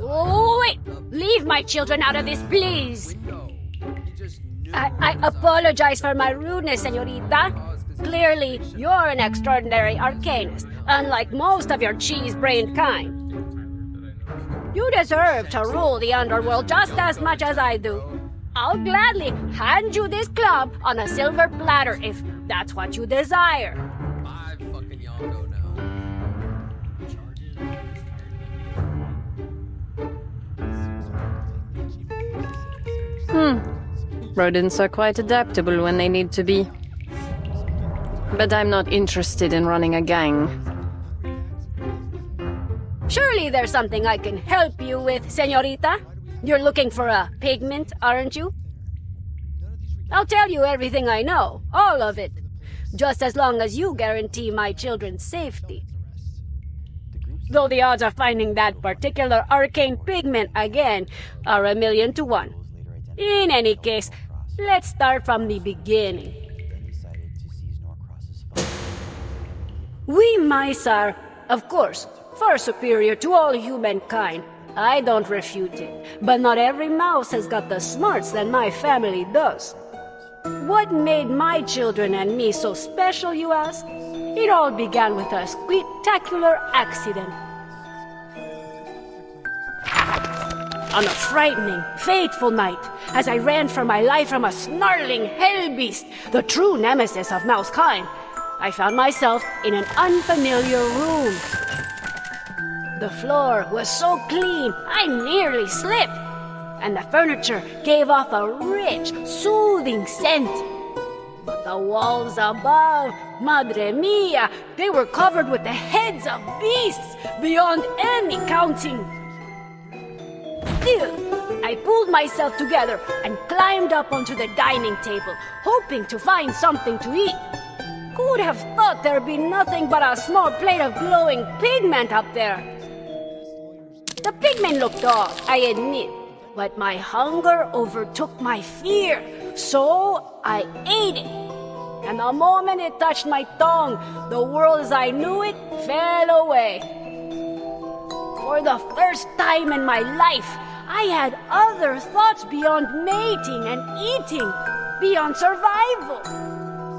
Oh, wait! Leave my children out of this, please! I apologize for my rudeness, señorita. Clearly, you're an extraordinary arcanist, unlike most of your cheese-brained kind. You deserve to rule the underworld just as much as I do. I'll gladly hand you this club on a silver platter if that's what you desire. Rodents are quite adaptable when they need to be. But I'm not interested in running a gang. Surely there's something I can help you with, señorita. You're looking for a pigment, aren't you? I'll tell you everything I know, all of it. Just as long as you guarantee my children's safety. Though the odds of finding that particular arcane pigment again are 1,000,000 to 1. In any case, let's start from the beginning. We mice are, of course, far superior to all humankind. I don't refute it. But not every mouse has got the smarts that my family does. What made my children and me so special, you ask? It all began with a spectacular accident. On a frightening, fateful night, as I ran for my life from a snarling hell beast, the true nemesis of mousekind, I found myself in an unfamiliar room. The floor was so clean, I nearly slipped, and the furniture gave off a rich, soothing scent. But the walls above, madre mia, they were covered with the heads of beasts beyond any counting. Still, I pulled myself together and climbed up onto the dining table, hoping to find something to eat. Who'd have thought there'd be nothing but a small plate of glowing pigment up there? The pigment looked off, I admit, but my hunger overtook my fear, so I ate it. And the moment it touched my tongue, the world as I knew it fell away. For the first time in my life, I had other thoughts beyond mating and eating. beyond survival.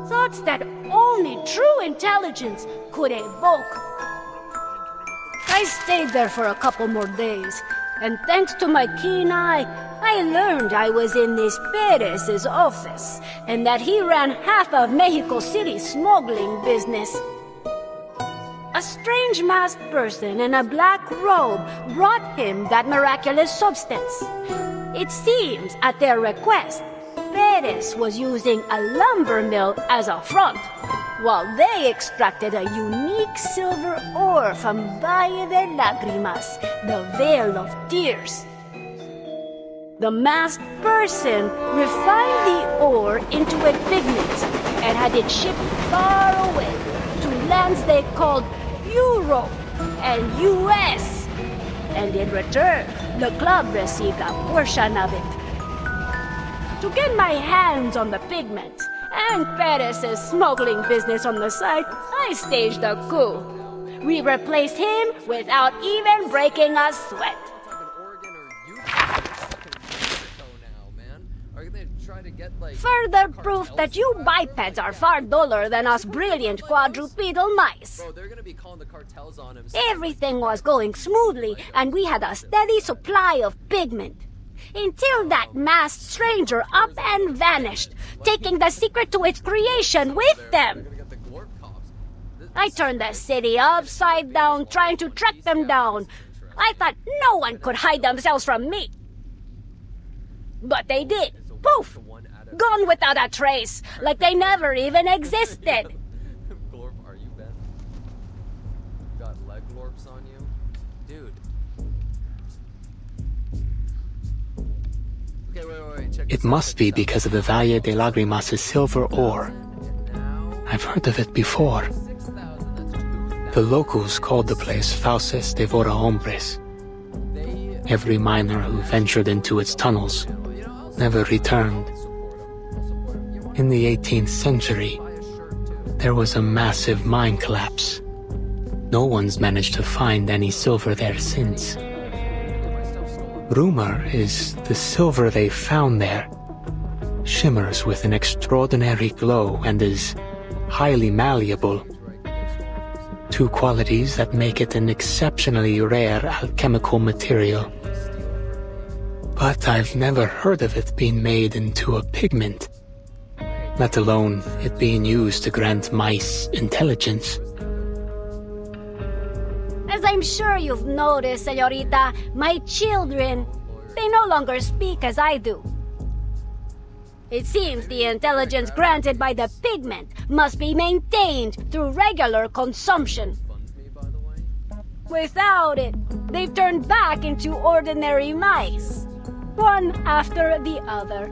Thoughts that only true intelligence could evoke. I stayed there for a couple more days, and thanks to my keen eye, I learned I was in this Perez's office, and that he ran half of Mexico City's smuggling business. A strange masked person in a black robe brought him that miraculous substance. It seems, at their request, Perez was using a lumber mill as a front, while they extracted a unique silver ore from Valle de Lágrimas, the Vale of Tears. The masked person refined the ore into a pigment and had it shipped far away to lands they called Europe and US. And in return, the club received a portion of it. To get my hands on the pigment and Perez's smuggling business on the side, I staged a coup. We replaced him without even breaking a sweat. Further proof that you bipeds are far duller than us brilliant quadrupedal mice. Everything was going smoothly, and we had a steady supply of pigment. Until that masked stranger up and vanished, taking the secret to its creation with them. I turned the city upside down trying to track them down. I thought no one could hide themselves from me. But they did. Poof! Gone without a trace, like they never even existed. Glorp, are you Ben? You got leg glorps on you? Dude. Okay, wait, check It must be because of the Valle de Lágrimas' silver ore. I've heard of it before. The locals called the place Fauces de Vora Hombres. Every miner who ventured into its tunnels never returned. In the 18th century, there was a massive mine collapse. No one's managed to find any silver there since. Rumor is the silver they found there shimmers with an extraordinary glow and is highly malleable. Two qualities that make it an exceptionally rare alchemical material. But I've never heard of it being made into a pigment, let alone it being used to grant mice intelligence. As I'm sure you've noticed, señorita, my children, they no longer speak as I do. It seems the intelligence granted by the pigment must be maintained through regular consumption. Without it, they've turned back into ordinary mice, one after the other.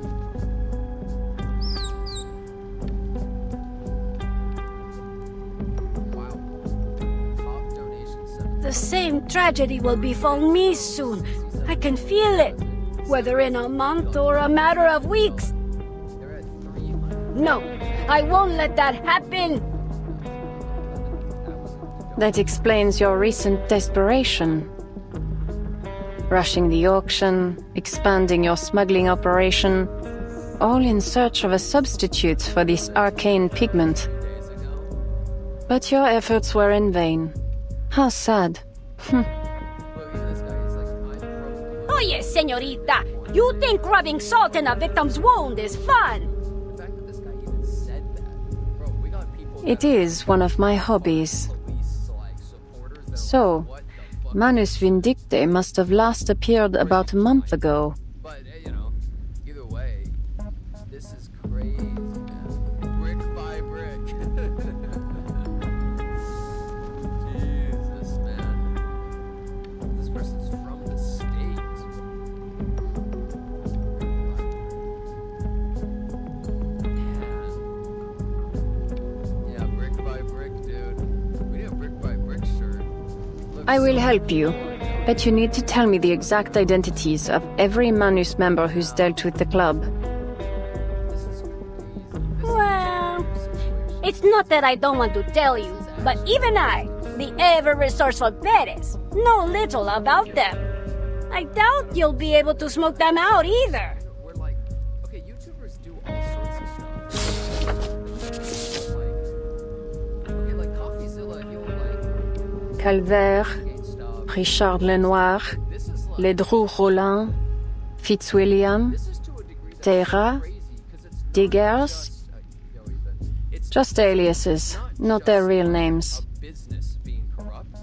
The same tragedy will befall me soon. I can feel it, whether in a month or a matter of weeks. No, I won't let that happen. That explains your recent desperation. Rushing the auction, expanding your smuggling operation, all in search of a substitute for this arcane pigment. But your efforts were in vain. How sad. Oh yes, señorita. You think rubbing salt in a victim's wound is fun? It is one of my hobbies. So, Manus Vindicte must have last appeared about a month ago. But, you know, either way, this is crazy, man. Brick by brick. Jesus, man. This person's from the States. Yeah, brick by brick, dude. We need a brick by brick shirt. I will help you, but you need to tell me the exact identities of every Manus member who's dealt with the club. Well, it's not that I don't want to tell you, but even I, the ever-resourceful Perez, know little about them. I doubt you'll be able to smoke them out either. We're like, okay, YouTubers do all sorts of Calvaire, Richard Lenoir, Ledru Rollin, Fitzwilliam, Terra, Diggers. Just aliases, not their real names.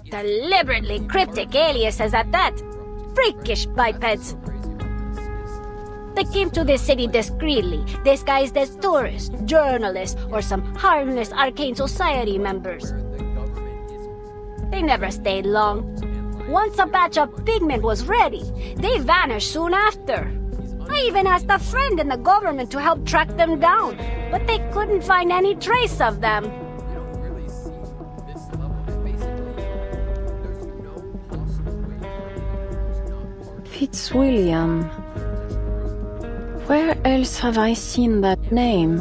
Deliberately cryptic aliases at that. Freakish bipeds. They came to this city discreetly, disguised as tourists, journalists, or some harmless arcane society members. They never stayed long. Once a batch of pigment was ready, they vanished soon after. I even asked a friend in the government to help track them down, but they couldn't find any trace of them. Fitzwilliam. Where else have I seen that name?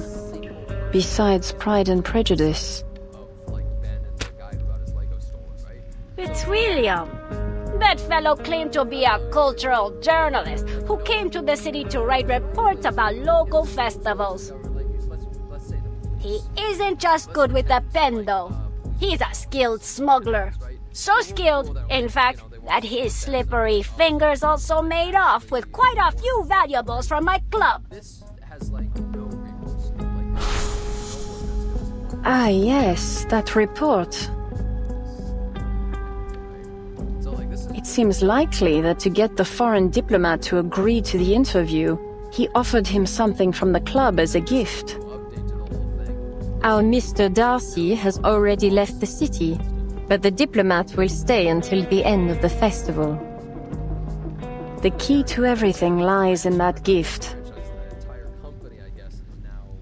Besides Pride and Prejudice. Fitzwilliam. That fellow claimed to be a cultural journalist who came to the city to write reports about local festivals. He isn't just good with a pen, though. He's a skilled smuggler. So skilled, in fact, that his slippery fingers also made off with quite a few valuables from my club. Ah, yes, that report. It seems likely that to get the foreign diplomat to agree to the interview, he offered him something from the club as a gift. Our Mr. Darcy has already left the city, but the diplomat will stay until the end of the festival. The key to everything lies in that gift.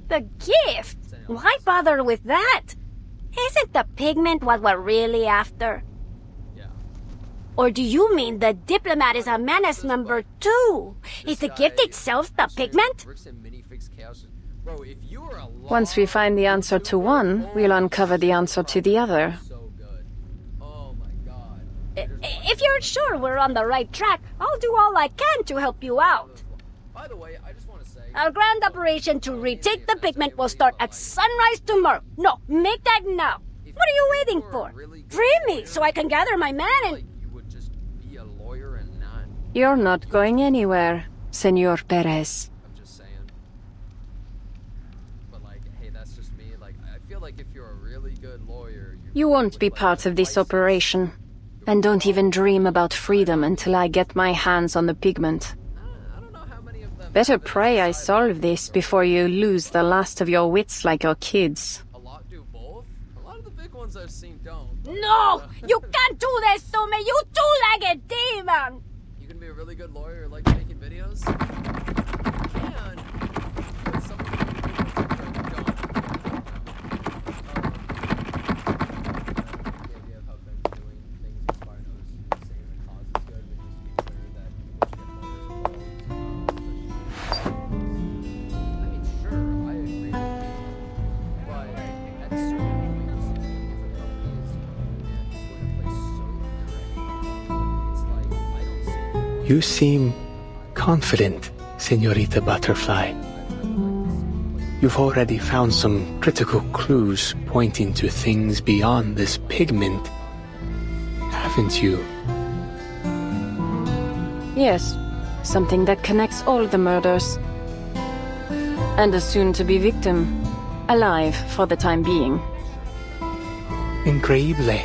The gift? Why bother with that? Isn't the pigment what we're really after? Or do you mean the diplomat is a menace number 2? Is the gift itself the pigment? Once we find the answer to one, we'll uncover the answer to the other. If you're sure we're on the right track, I'll do all I can to help you out. By the way, I just want to say... Our grand operation to retake the pigment will start at sunrise tomorrow. No, make that now. What are you waiting for? Free me so I can gather my men and... You're not going anywhere, Senor Perez. I'm just saying. But hey, that's just me. I feel like if you're a really good lawyer... You won't be part of this operation. And don't even dream about freedom until I get my hands on the pigment. Better pray I solve this before you lose the last of your wits like your kids. A lot do both. A lot of the big ones I've seen don't. No! You can't do this to me, you two-legged demon! You can be a really good lawyer like making videos? You can. But some of the big ones don't. The idea of how Ben's doing things inspiring others to do the same, the cause is good, but it needs to be clear that people should get lawyers involved. I mean, sure, I agree with you, but at certain points, different companies and it's going to play so direct. It's like, I don't see... You seem confident, Senorita Butterfly. You've already found some critical clues pointing to things beyond this pigment, haven't you? Yes, something that connects all the murders. And a soon-to-be victim, alive for the time being. Increíble.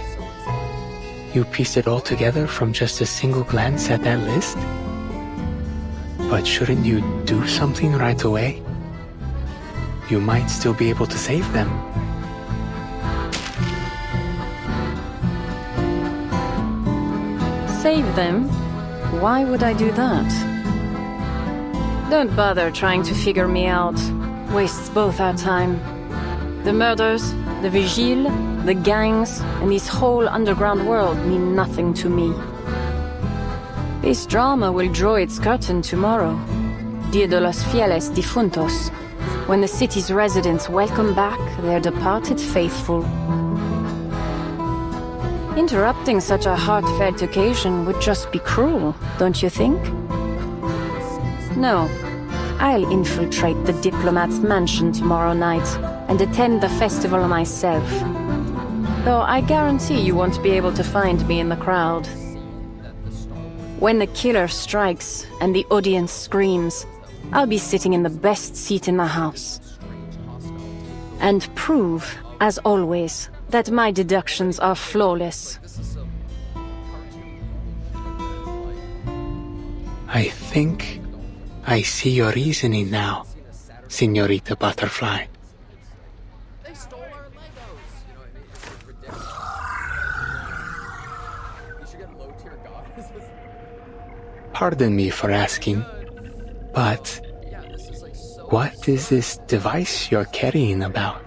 You pieced it all together from just a single glance at that list? But shouldn't you do something right away? You might still be able to save them. Save them? Why would I do that? Don't bother trying to figure me out. Wastes both our time. The murders, the vigile, the gangs, and this whole underground world mean nothing to me. This drama will draw its curtain tomorrow. Dia de los Fieles Difuntos, when the city's residents welcome back their departed faithful. Interrupting such a heartfelt occasion would just be cruel, don't you think? No, I'll infiltrate the diplomat's mansion tomorrow night and attend the festival myself. Though I guarantee you won't be able to find me in the crowd. When the killer strikes and the audience screams, I'll be sitting in the best seat in the house. And prove, as always, that my deductions are flawless. I think I see your reasoning now, Señorita Butterfly. They stole our Legos. You know what I mean? It's ridiculous. You should get low-tier goddesses. Pardon me for asking, but what is this device you're carrying about?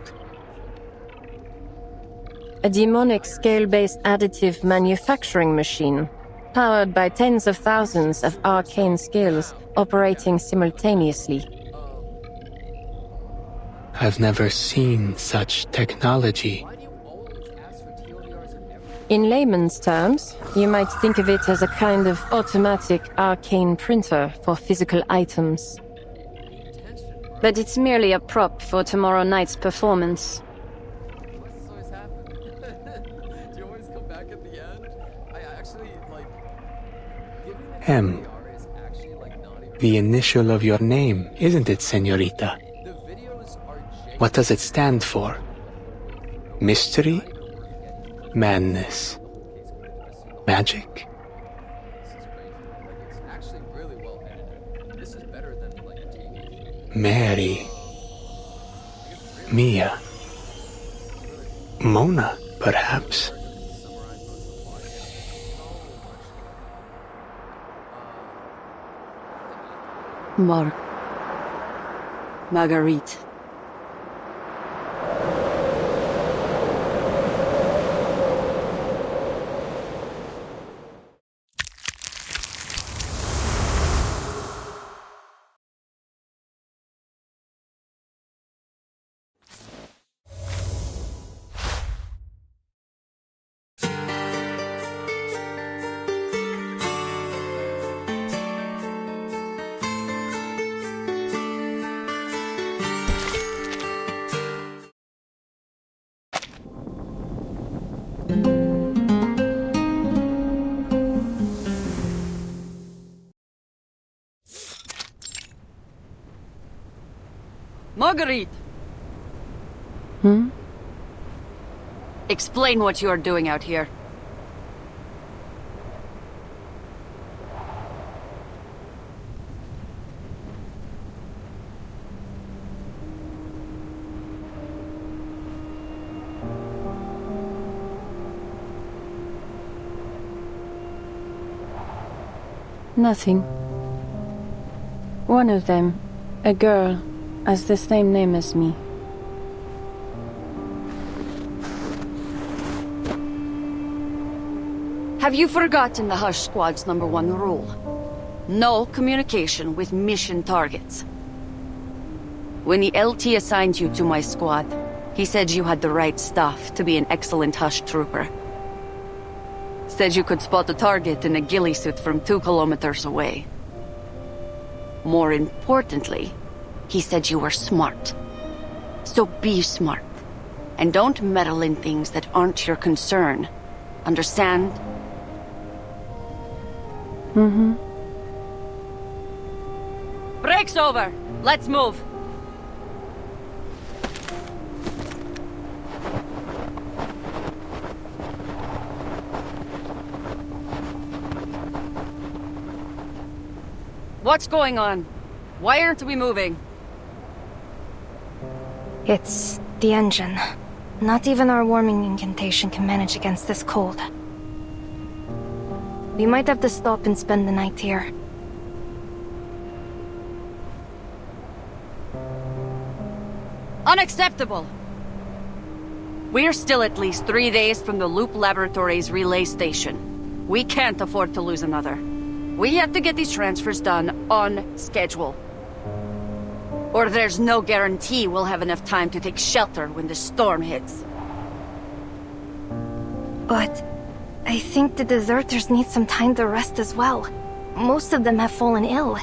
A demonic scale-based additive manufacturing machine, powered by tens of thousands of arcane skills operating simultaneously. I've never seen such technology. In layman's terms, you might think of it as a kind of automatic arcane printer for physical items. But it's merely a prop for tomorrow night's performance. M. The initial of your name, isn't it, Señorita? What does it stand for? Mystery? Madness? Magic? Mary? Mia? Mona, perhaps? Marguerite. Marguerite! Explain what you are doing out here. Nothing. One of them, a girl, has the same name as me. Have you forgotten the Hush Squad's #1 rule? No communication with mission targets. When the LT assigned you to my squad, he said you had the right stuff to be an excellent Hush trooper. Said you could spot a target in a ghillie suit from 2 kilometers away. More importantly, he said you were smart. So be smart. And don't meddle in things that aren't your concern. Understand? Mm-hmm. Break's over. Let's move. What's going on? Why aren't we moving? It's the engine. Not even our warming incantation can manage against this cold. We might have to stop and spend the night here. Unacceptable! We're still at least 3 days from the Loop Laboratories relay station. We can't afford to lose another. We have to get these transfers done on schedule. Or there's no guarantee we'll have enough time to take shelter when the storm hits. But I think the deserters need some time to rest as well. Most of them have fallen ill.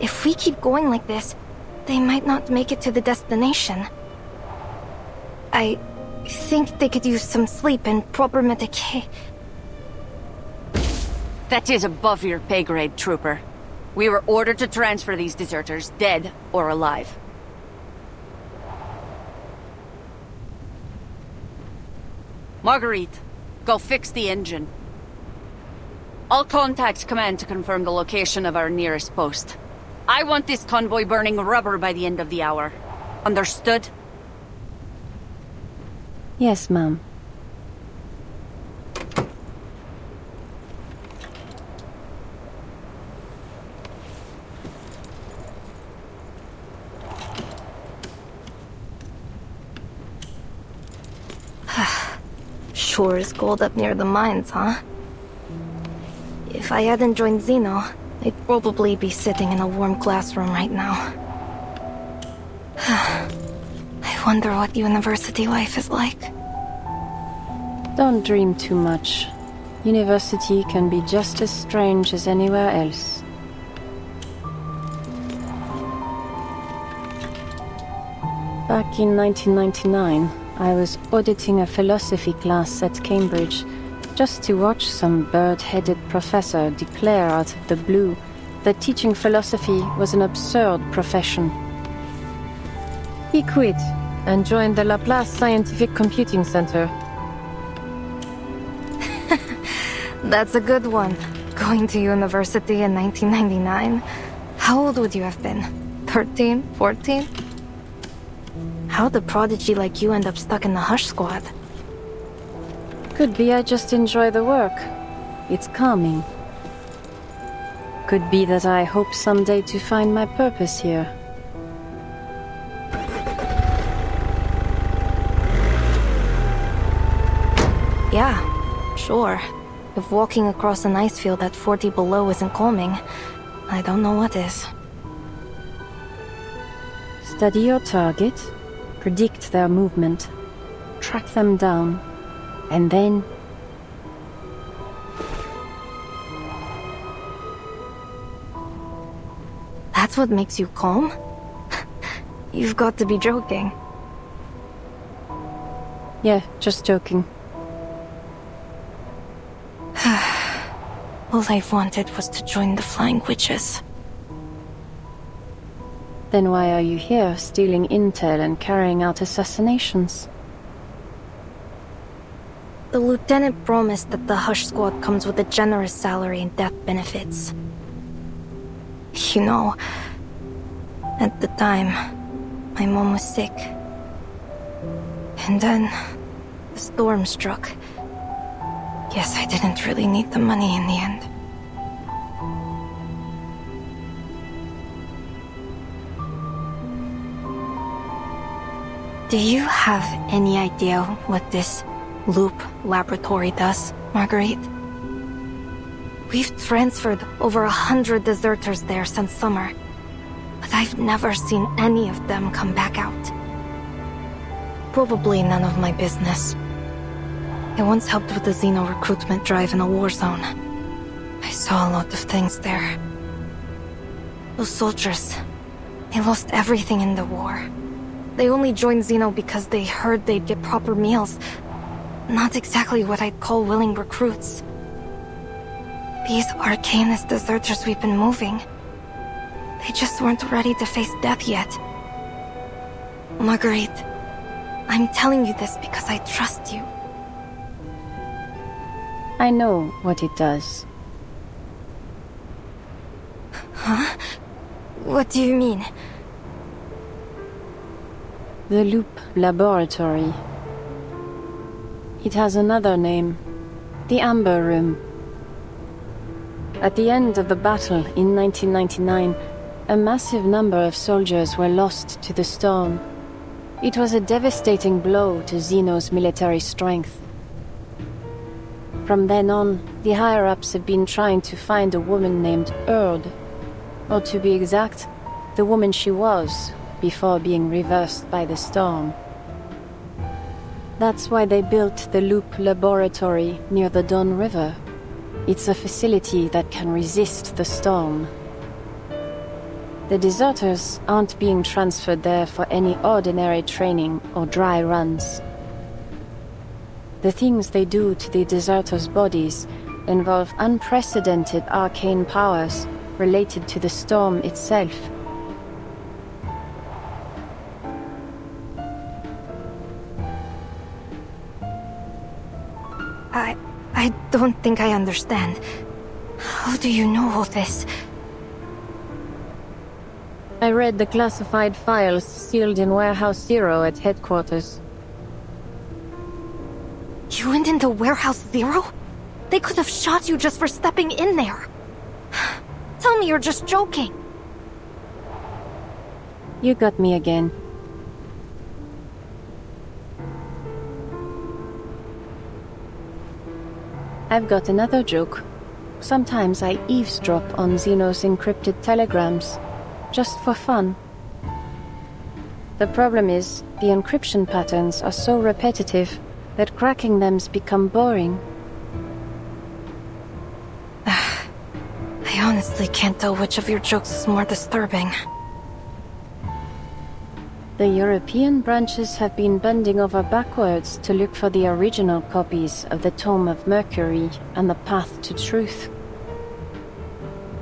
If we keep going like this, they might not make it to the destination. I think they could use some sleep and proper medication. That is above your pay grade, Trooper. We were ordered to transfer these deserters, dead or alive. Marguerite, go fix the engine. I'll contact command to confirm the location of our nearest post. I want this convoy burning rubber by the end of the hour. Understood? Yes, ma'am. Sure is cold up near the mines, huh? If I hadn't joined Xeno, I'd probably be sitting in a warm classroom right now. I wonder what university life is like. Don't dream too much. University can be just as strange as anywhere else. Back in 1999, I was auditing a philosophy class at Cambridge, just to watch some bird-headed professor declare out of the blue that teaching philosophy was an absurd profession. He quit and joined the Laplace Scientific Computing Center. That's a good one. Going to university in 1999? How old would you have been? 13? 14? How'd a prodigy like you end up stuck in the Hush Squad? Could be I just enjoy the work. It's calming. Could be that I hope someday to find my purpose here. Yeah, sure. If walking across an ice field at 40 below isn't calming, I don't know what is. Study your target, predict their movement, track them down, and then... That's what makes you calm? You've got to be joking. Yeah, just joking. All I've wanted was to join the Flying Witches. Then why are you here, stealing intel and carrying out assassinations? The lieutenant promised that the Hush Squad comes with a generous salary and death benefits. You know, at the time, my mom was sick. And then, the storm struck. Guess I didn't really need the money in the end. Do you have any idea what this Loop laboratory does, Marguerite? We've transferred over 100 deserters there since summer, but I've never seen any of them come back out. Probably none of my business. I once helped with the Xeno recruitment drive in a war zone. I saw a lot of things there. Those soldiers, they lost everything in the war. They only joined Xeno because they heard they'd get proper meals. Not exactly what I'd call willing recruits. These Arcanist deserters we've been moving, they just weren't ready to face death yet. Marguerite, I'm telling you this because I trust you. I know what it does. Huh? What do you mean? The Loop Laboratory. It has another name. The Amber Room. At the end of the battle in 1999, a massive number of soldiers were lost to the storm. It was a devastating blow to Xeno's military strength. From then on, the higher-ups have been trying to find a woman named Erd. Or to be exact, the woman she was, before being reversed by the storm. That's why they built the Loop Laboratory near the Dawn River. It's a facility that can resist the storm. The deserters aren't being transferred there for any ordinary training or dry runs. The things they do to the deserters' bodies involve unprecedented arcane powers related to the storm itself. I don't think I understand. How do you know all this? I read the classified files sealed in Warehouse Zero at headquarters. You went into Warehouse Zero? They could have shot you just for stepping in there. Tell me you're just joking. You got me again. I've got another joke. Sometimes I eavesdrop on Xeno's encrypted telegrams, just for fun. The problem is, the encryption patterns are so repetitive that cracking them's become boring. I honestly can't tell which of your jokes is more disturbing. The European branches have been bending over backwards to look for the original copies of the Tome of Mercury and the Path to Truth.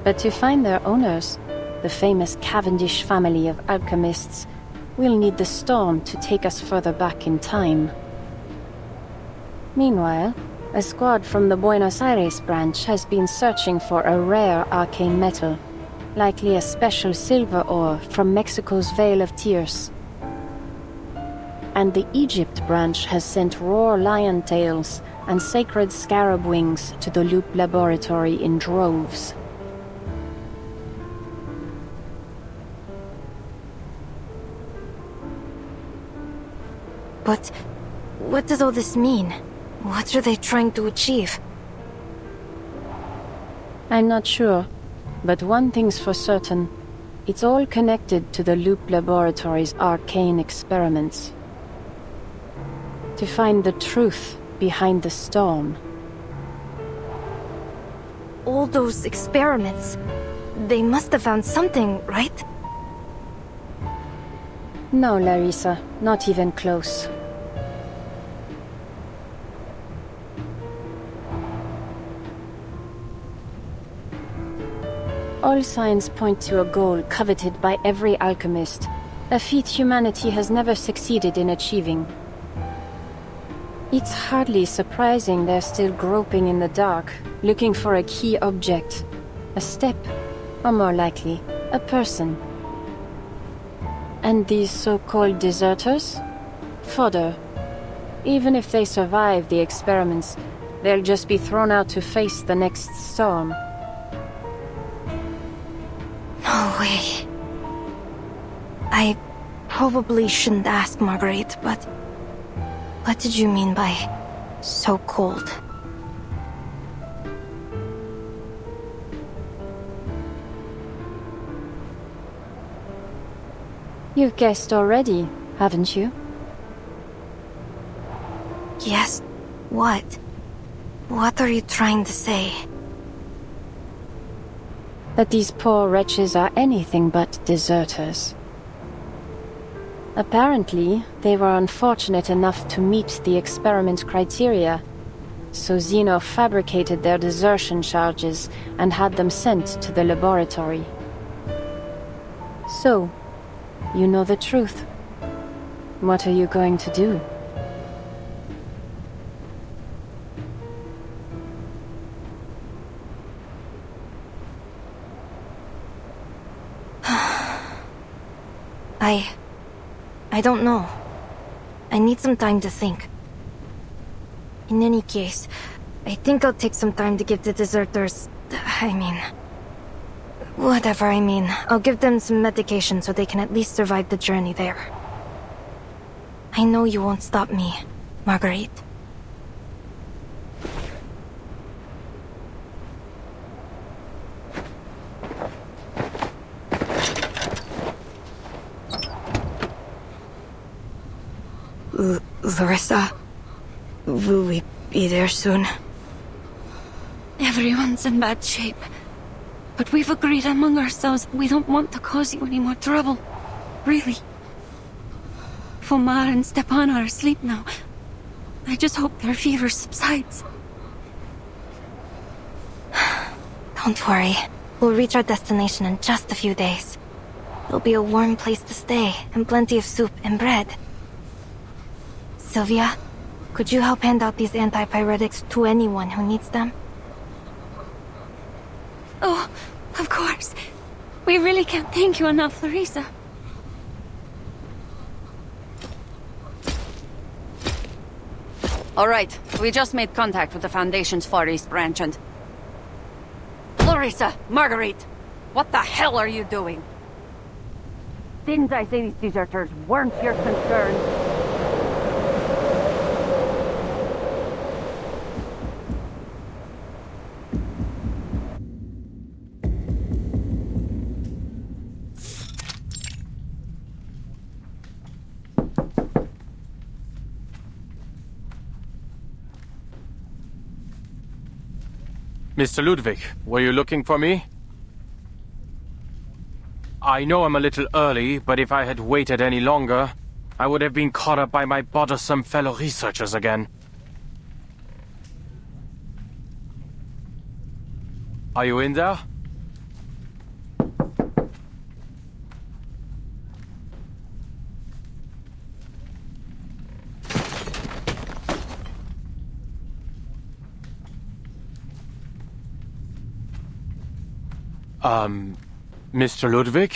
But to find their owners, the famous Cavendish family of alchemists, we'll need the storm to take us further back in time. Meanwhile, a squad from the Buenos Aires branch has been searching for a rare arcane metal, likely a special silver ore from Mexico's Vale of Tears. And the Egypt branch has sent raw lion tails and sacred scarab wings to the Loop Laboratory in droves. But what does all this mean? What are they trying to achieve? I'm not sure, but one thing's for certain. It's all connected to the Loop Laboratory's arcane experiments. To find the truth behind the storm. All those experiments, they must have found something, right? No, Larissa, not even close. All signs point to a goal coveted by every alchemist, a feat humanity has never succeeded in achieving. It's hardly surprising they're still groping in the dark, looking for a key object, a step, or more likely, a person. And these so-called deserters? Fodder. Even if they survive the experiments, they'll just be thrown out to face the next storm. No way. I probably shouldn't ask, Marguerite, but what did you mean by so cold? You've guessed already, haven't you? Yes. What? What are you trying to say? That these poor wretches are anything but deserters. Apparently, they were unfortunate enough to meet the experiment criteria, so Xeno fabricated their desertion charges and had them sent to the laboratory. So, you know the truth. What are you going to do? I don't know. I need some time to think. In any case, I think I'll take some time to give the deserters... I'll give them some medication so they can at least survive the journey there. I know you won't stop me, Marguerite. Larissa, will we be there soon? Everyone's in bad shape. But we've agreed among ourselves we don't want to cause you any more trouble. Really. Fomar and Stepan are asleep now. I just hope their fever subsides. Don't worry. We'll reach our destination in just a few days. It'll be a warm place to stay, and plenty of soup and bread. Sylvia, could you help hand out these antipyretics to anyone who needs them? Oh, of course. We really can't thank you enough, Larissa. All right, we just made contact with the Foundation's Far East branch and... Larissa, Marguerite, what the hell are you doing? Didn't I say these deserters weren't your concern? Mr. Ludwig, were you looking for me? I know I'm a little early, but if I had waited any longer, I would have been caught up by my bothersome fellow researchers again. Are you in there? Mr. Ludwig?